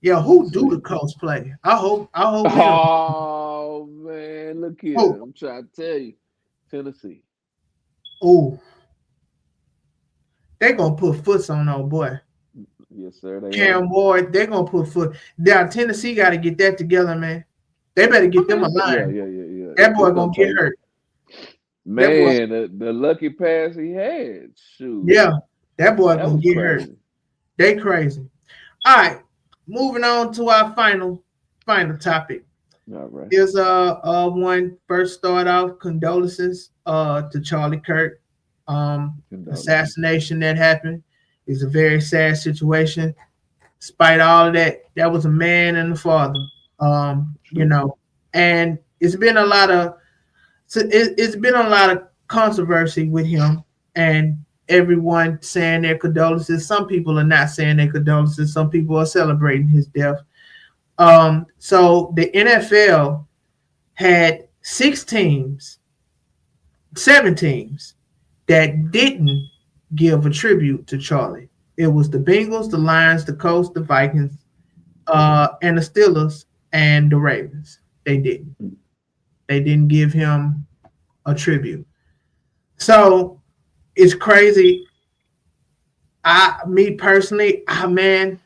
Yeah, Let me who do the see. Colts play? I hope we don't. Oh man, look here. Who? I'm trying to tell you. Tennessee. Oh, they gonna put foots on old boy. Yes, sir, they are. Cam Ward, they're gonna put foot. Now Tennessee got to get that together, man. They better I get them mean, a yeah, line. yeah, yeah, yeah. That boy It's gonna gonna get take hurt. That boy, man, the lucky pass he had. Shoot. yeah, that boy That gonna was get hurt. crazy. They crazy. All right, moving on to our final topic. All right. Here's one first start off condolences to Charlie Kirk. Condolences. Assassination that happened is a very sad situation. Despite all of that, that was a man and a father. You True. know, and it's been a lot of controversy with him, and everyone saying their condolences. Some people are not saying their condolences. Some people are celebrating his death. So the NFL had 6 teams, 7 teams that didn't give a tribute to Charlie. It was the Bengals, the Lions, the Colts, the Vikings, and the Steelers and the Ravens. They didn't. They didn't give him a tribute. So it's crazy. Me personally, man,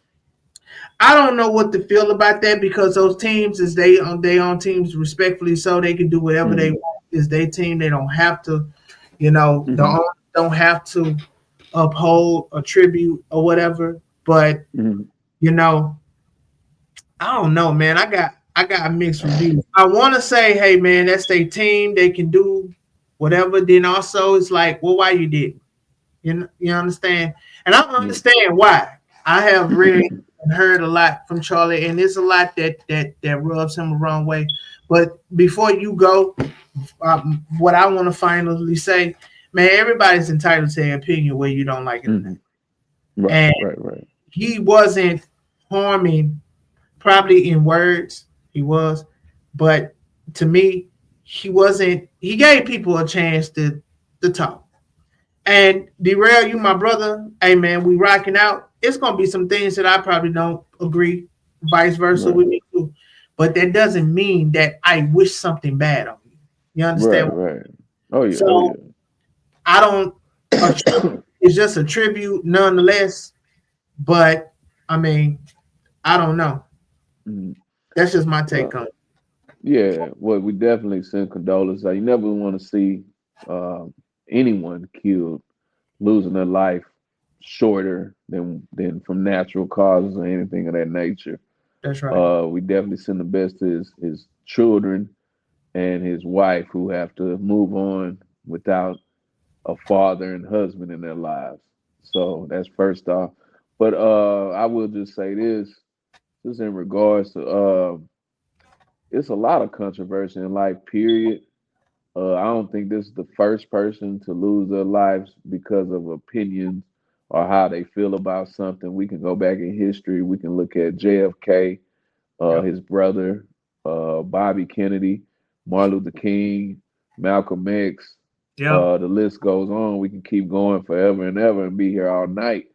I don't know what to feel about that because those teams is they on teams respectfully, so they can do whatever they Mm-hmm. want. Is their team? They don't have to, you know, the Mm-hmm. owners don't have to uphold a tribute or whatever. But Mm-hmm. you know, I don't know, man. I got mixed reviews. I want to say, hey, man, that's their team. They can do whatever. Then also, it's like, well, why you did? You understand? And I Yeah. understand why. I have read and heard a lot from Charlie, and there's a lot that rubs him the wrong way. But before you go, what I want to finally say, man, everybody's entitled to their opinion whether you don't like it or not. Mm-hmm. Right, And right, right. he wasn't harming, probably in words, he was, but to me, he wasn't. He gave people a chance to talk. And D-Rael, you my brother. Hey man, we rocking out. It's gonna be some things that I probably don't agree, vice versa Right, with me too. But that doesn't mean that I wish something bad on you. You understand? right, right. Oh yeah, oh So yeah. I don't. A tribute is just a tribute, nonetheless. But I mean, I don't know. Mhm. That's just my take Well, on it. yeah. Well, we definitely send condolences. You never want to see uh, anyone killed, losing their life shorter than from natural causes or anything of that nature. That's right. We definitely send the best to his children and his wife who have to move on without a father and husband in their lives. So that's first off. But I will just say this, just in regards to it's a lot of controversy in life, period. I don't think this is the first person to lose their lives because of opinions or how they feel about something. We can go back in history. We can look at JFK, Yep. his brother, Bobby Kennedy, Martin Luther King, Malcolm X. Yep. The list goes on. We can keep going forever and ever and be here all night.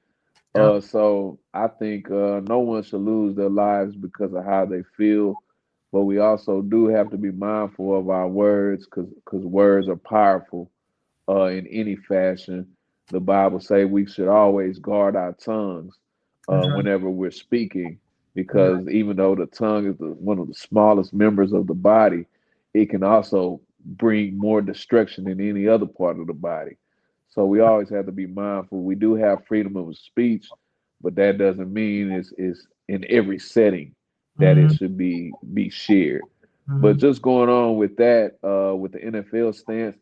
Yep. So I think no one should lose their lives because of how they feel, but we also do have to be mindful of our words because words are powerful in any fashion. The Bible say we should always guard our tongues That's right. whenever we're speaking, That's right. because even though the tongue is one of the smallest members of the body, it can also bring more destruction than any other part of the body. So we always have to be mindful. We do have freedom of speech, but that doesn't mean it's in every setting that it Mm-hmm. should be shared. But Mm-hmm. just going on with that, with the NFL stance,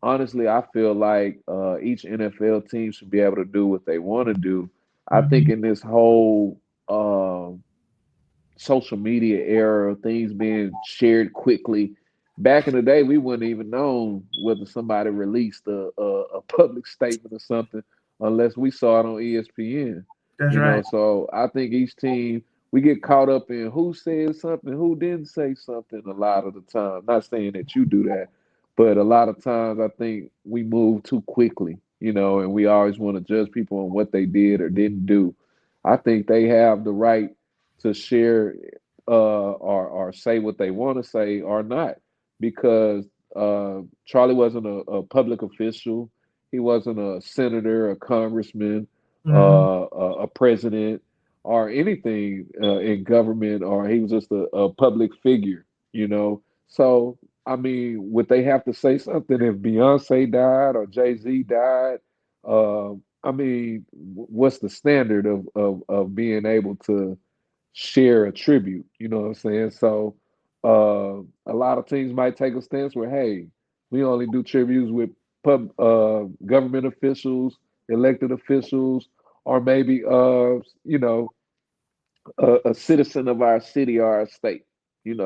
honestly, I feel like each NFL team should be able to do what they want to do. I think Mm-hmm. in this whole social media era, things being shared quickly. Back in the day, we wouldn't even known whether somebody released a public statement or something unless we saw it on ESPN. That's right. So I think each team we get caught up in who said something, who didn't say something a lot of the time. Not saying that you do that, but a lot of times I think we move too quickly, and we always want to judge people on what they did or didn't do. I think they have the right to share or say what they want to say or not, because Charlie wasn't a public official. He wasn't a senator, a congressman, Mm-hmm. a president, or anything in government, or he was just a public figure. So, I mean, would they have to say something if Beyonce died or Jay-Z died? I mean, what's the standard of being able to share a tribute? You know what I'm saying? So, a lot of teams might take a stance where, hey, we only do tributes with government officials, elected officials, or maybe a citizen of our city or our state,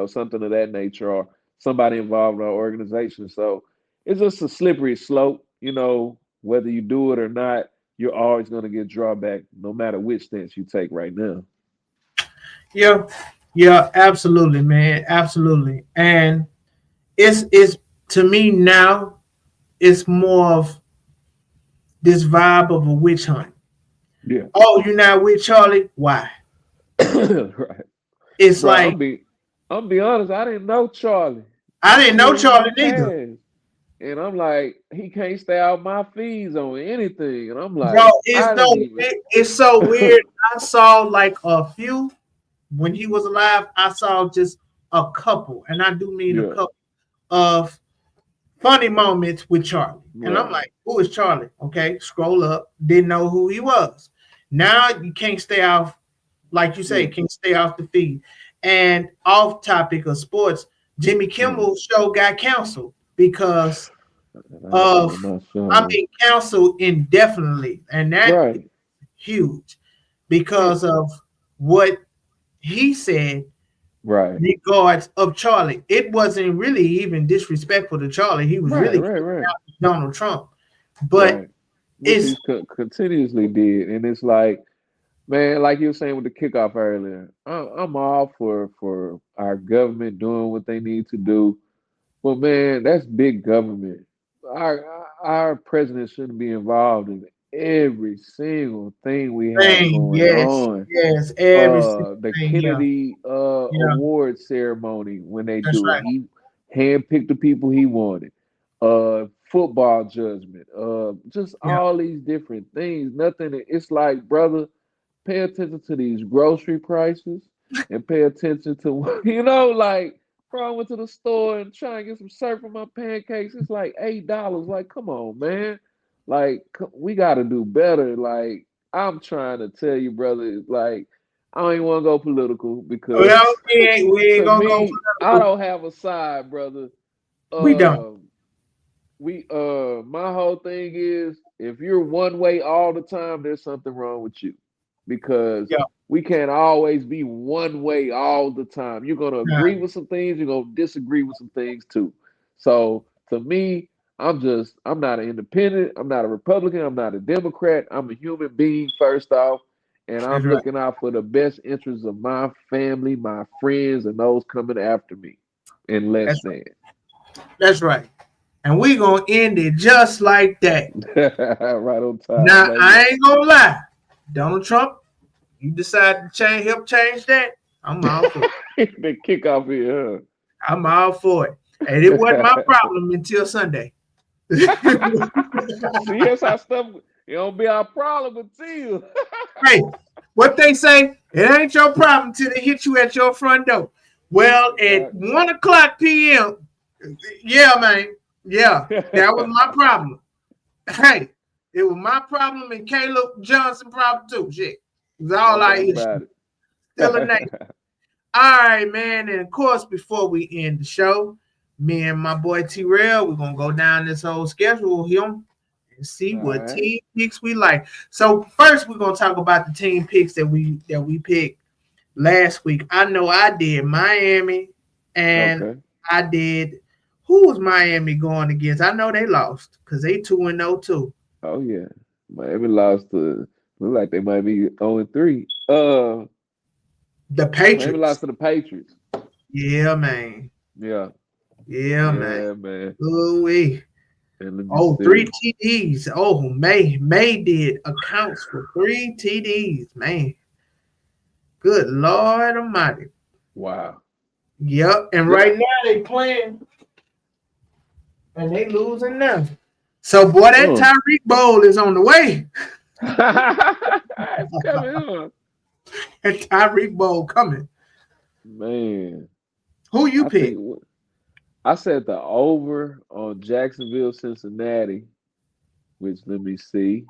something of that nature, or somebody involved in our organization. So it's just a slippery slope. whether you do it or not, you're always going to get drawback, no matter which stance you take right now. Yeah, yeah, absolutely, man, absolutely. And it's to me now, it's more of this vibe of a witch hunt. Yeah, Oh, you're not with Charlie? Why? right, It's bro. like I'm be honest. I didn't know Charlie I didn't know until he Charlie neither. passed, and I'm like, he can't stay out my feeds on anything, and I'm Bro, like, it's I no, didn't even. it's so weird. I saw like a few when he was alive. I saw just a couple, and I do mean a Yeah, couple of funny moments with Charlie. And I'm right. like, who is Charlie? Okay, scroll up. Didn't know who he was. Now you can't stay off, like you say, Yeah, can't stay off the feed. And off topic of sports, Jimmy mm. Kimmel's show got canceled because I ain't of, seen my I show. mean, canceled indefinitely. And that is Right, huge and because of what he said right, regards of Charlie. It wasn't really even disrespectful to Charlie. He was right, really right, right, Donald Trump. But right. Which it's he's continuously did, and it's like, man, like you were saying with the kickoff earlier, I'm all for our government doing what they need to do. But man, that's big government. Our president shouldn't be involved in every single thing we have thing, going yes, on. yes, every single The thing. Yeah, Kennedy yeah, award ceremony when they that's do it, right. he handpicked the people he wanted. Football judgment, just Yeah, all these different things. Nothing. It's like, brother, pay attention to these grocery prices and pay attention to like, bro, I went to the store and try and get some syrup for my pancakes. It's like $8. Like, come on, man. Like, we got to do better. Like, I'm trying to tell you, brother. Like, I don't even want to go political because well, we ain't to gonna go me, I political. don't have a side, brother. We don't. Um, my whole thing is, if you're one way all the time, there's something wrong with you, because Yeah, we can't always be one way all the time. You're gonna nah, agree with some things, you're gonna disagree with some things too. So to me, I'm not an independent, I'm not a Republican, I'm not a Democrat, I'm a human being first off, and that's I'm right. looking out for the best interests of my family, my friends, and those coming after me, and less That's than. that's right. And we gonna end it just like that. Right on time, Now baby. I ain't gonna lie, Donald Trump, you decide to help change that. I'm all for it. The kickoff here, I'm all for it. And it wasn't my huh? problem until Sunday. Hey, See, that's how stuff, it don't be our problem until. what they say, it ain't your problem till they hit you at your front door. Well, at Exactly. 1 o'clock p.m., yeah, man, yeah, that was my problem. Hey, it was my problem and Caleb Johnson problem too. Shit, it was No all our doubt issue. about Still a name. it. All right, man. And of course, before we end the show, me and my boy D-Rael, we're gonna go down this whole schedule here and see All what right. team picks we like. So first, we're gonna talk about the team picks that we picked last week. I know I did Miami, and Okay. I did. Who was Miami going against? I know they lost because they 2-0 too. Oh yeah. Miami lost to, look like they might be 0-3. The Miami Patriots. lost to the Patriots. Yeah, man. Yeah. Yeah, man. Yeah, man. Ooh-wee. And let me Oh, three see. TDs. Oh, May did accounts for 3 TDs. Man, good Lord Almighty. Wow. Yep. And Yeah. right now they playing and they losing now. So boy, that Uh. Tyreek Bowl is on the way. It's coming on. That Tyreek Bowl coming. Man. Who you I pick? think I said the over on Jacksonville, Cincinnati, which let me see,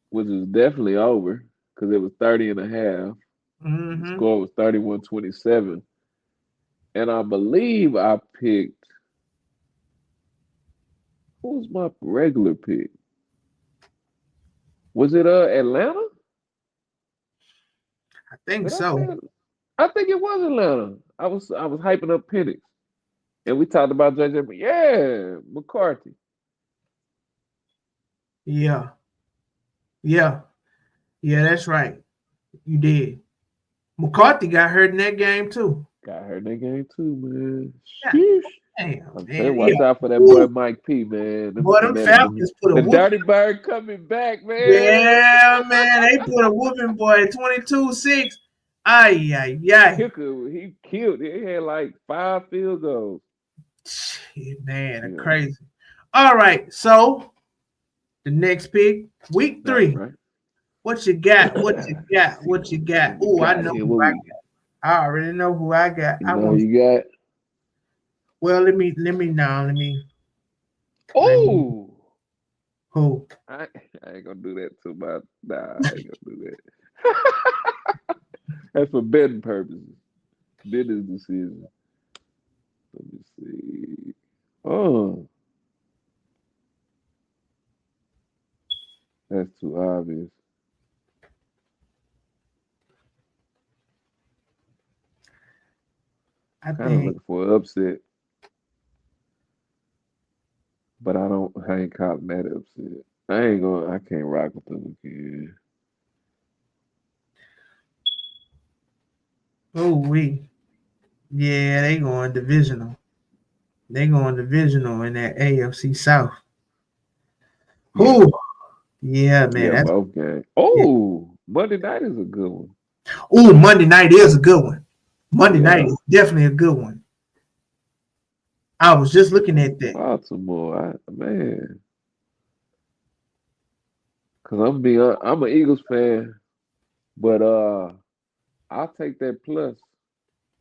which is definitely over because it was 30 and a half. The Mm-hmm. score was 31-27. And I believe I picked, who was my regular pick? Was it Atlanta? I think Did I say so. it? I think it was Atlanta. I was hyping up Penix. And we talked about JJ, but yeah, McCarthy. Yeah, yeah, yeah. That's right. You did. McCarthy got hurt in that game too. Got hurt in that game too, man. Yeah, Sheesh. damn, I'm telling man. you, Yeah. watch out for that boy Woo. Mike P, man. Boy, them Falcons put a The whooping. Dirty Bird coming back, man. Yeah, man. They put a whooping, boy. 22-6. Ay, ay, ay. Kicker, he killed. He had like 5 field goals. Shit, man, Yeah, crazy. All right, so the next pick, week that's 3. right. What you got? What Let's you got? see What you what got? we Oh, I got know here. who What I we, got. I already know who I got. you I know, want. you got. Well, let me now. Let me. Oh, Who? I, I ain't gonna do that to my. Nah, I ain't gonna do that. That's for betting purposes. Business decision. Let me see. Oh, that's too obvious. I Kind of think. looking for an upset, but I don't. I ain't calling that upset. I ain't gonna. I can't rock with them again. Oh, we. Yeah, they going divisional. They going divisional in that AFC South. Yeah, Who? Yeah, man. yeah, That's both games. yeah. Oh, Monday night is a good one. Oh, Monday night is a good one. Monday night Yeah, is definitely a good one. I was just looking at that. Baltimore. Man, cause I'm an Eagles fan, but I'll take that plus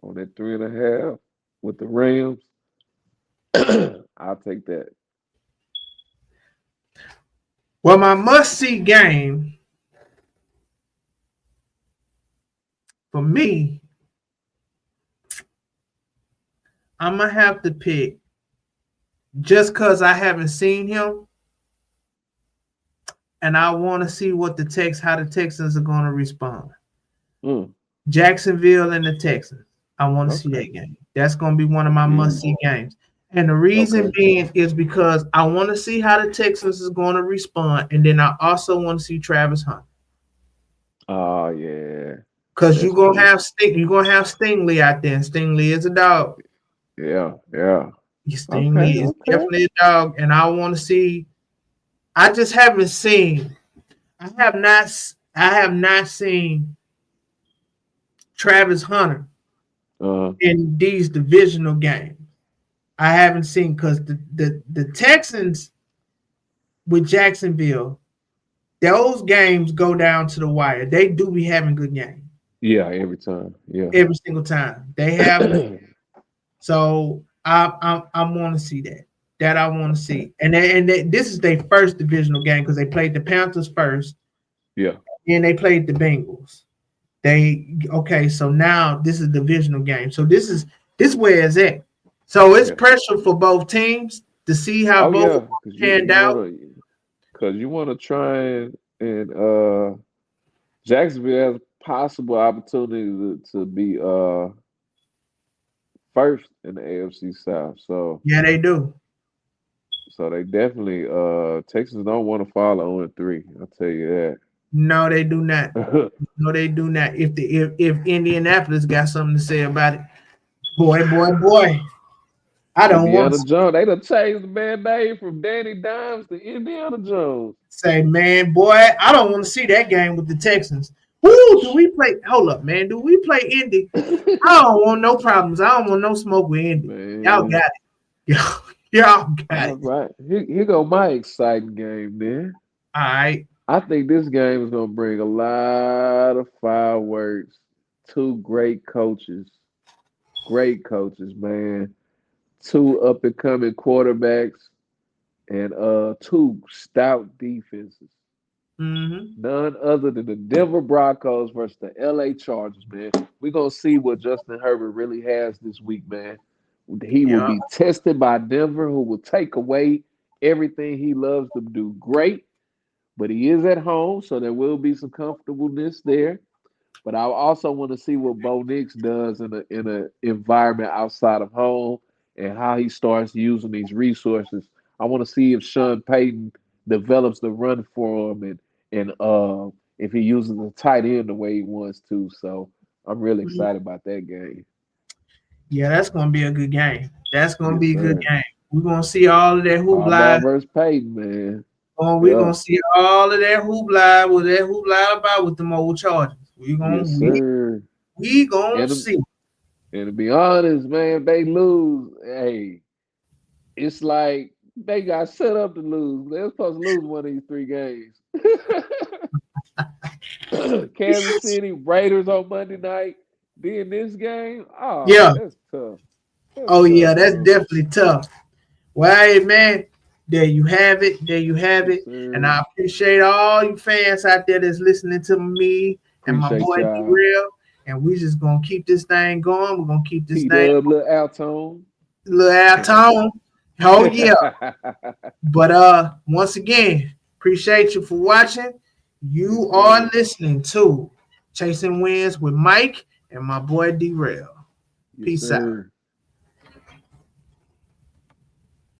on that 3.5 with the Rams. I'll take that. Well, my must-see game for me, I'm gonna have to pick just because I haven't seen him, and I want to see how the Texans are going to respond. Mm, Jacksonville and the Texans. I want to see okay. that game. That's going to be one of my Yeah. must-see games. And the reason Okay. being is because I want to see how the Texans is going to respond, and then I also want to see Travis Hunt. Oh yeah. Because That's true. You're gonna have Stingley out there, and Stingley is a dog. Yeah. Yeah. Okay. Stingley is Okay. definitely a dog, and I want to see. I just haven't seen. I have not seen Travis Hunter Uh. in these divisional games. I haven't seen because the Texans with Jacksonville, those games go down to the wire. They do be having good games Yeah. Every time. Yeah. every single time. They have so I want to see that. That I want to Okay. see. This is their first divisional game because they played the Panthers first, Yeah. and they played the Bengals. So now this is a divisional game. So this where it's at. So it's Yeah. pressure for both teams to see how Oh both yeah. of Cause them panned out. you wanna try and Jacksonville has a possible opportunity to be first in the AFC South. Yeah, they do. So they definitely Texans don't want to fall 0-3. I'll tell you No, they do not. that. No, they do not. If Indianapolis got something to say about it, boy, I don't want Indiana to Jones, they done changed the man name from Danny Dimes to Indiana Jones. say, man, boy, I don't want to see that game with the Texans. Who do we play? Hold up, man. Do we play Indy? I don't want no problems. I don't want no smoke with Indy. Y'all Man. got it. Y'all got All it. right. Here go my exciting game then. All right. I think this game is gonna bring a lot of fireworks. Two great coaches, man. Two up and coming quarterbacks and two stout defenses. Mm-hmm. None other than the Denver Broncos versus the LA Chargers, man. We're gonna see what Justin Herbert really has this week, man. He will Yeah. be tested by Denver, who will take away everything he loves to do great. But he is at home, so there will be some comfortableness there. But I also want to see what Bo Nix does in a environment outside of home, and how he starts using these resources. I want to see if Sean Payton develops the run for him, and if he uses the tight end the way he wants to. So I'm really excited about that game. Yeah, that's gonna be a good game. That's gonna Yes, be a good sir. game. We're gonna see all of that Harbaugh hoopla. versus Payton, man. We're Yeah. gonna see all of that hoopla. What that hoopla about with them old charges? We gonna Yes, we sir. we gonna And see. and to be honest, man, they lose. Hey, it's like they got set up to lose. They're supposed to lose one of these three games. Kansas City Raiders on Monday night. Then this game. Oh, Yeah. that's tough. That's Oh tough, yeah, that's bro. definitely tough. Well, hey man, there you have it. There you have Yes, it. And sir. I appreciate all you fans out there that's listening to me and my Appreciate boy y'all. D-Rael. And we just gonna keep this thing going. We're gonna keep this thing T-Dub, little Altone. little out tone. Oh yeah. But once again, appreciate you for watching. Yes, You are sir. listening to Chasing Wins with Mike and my boy D-Rael. Yes, Peace out. sir.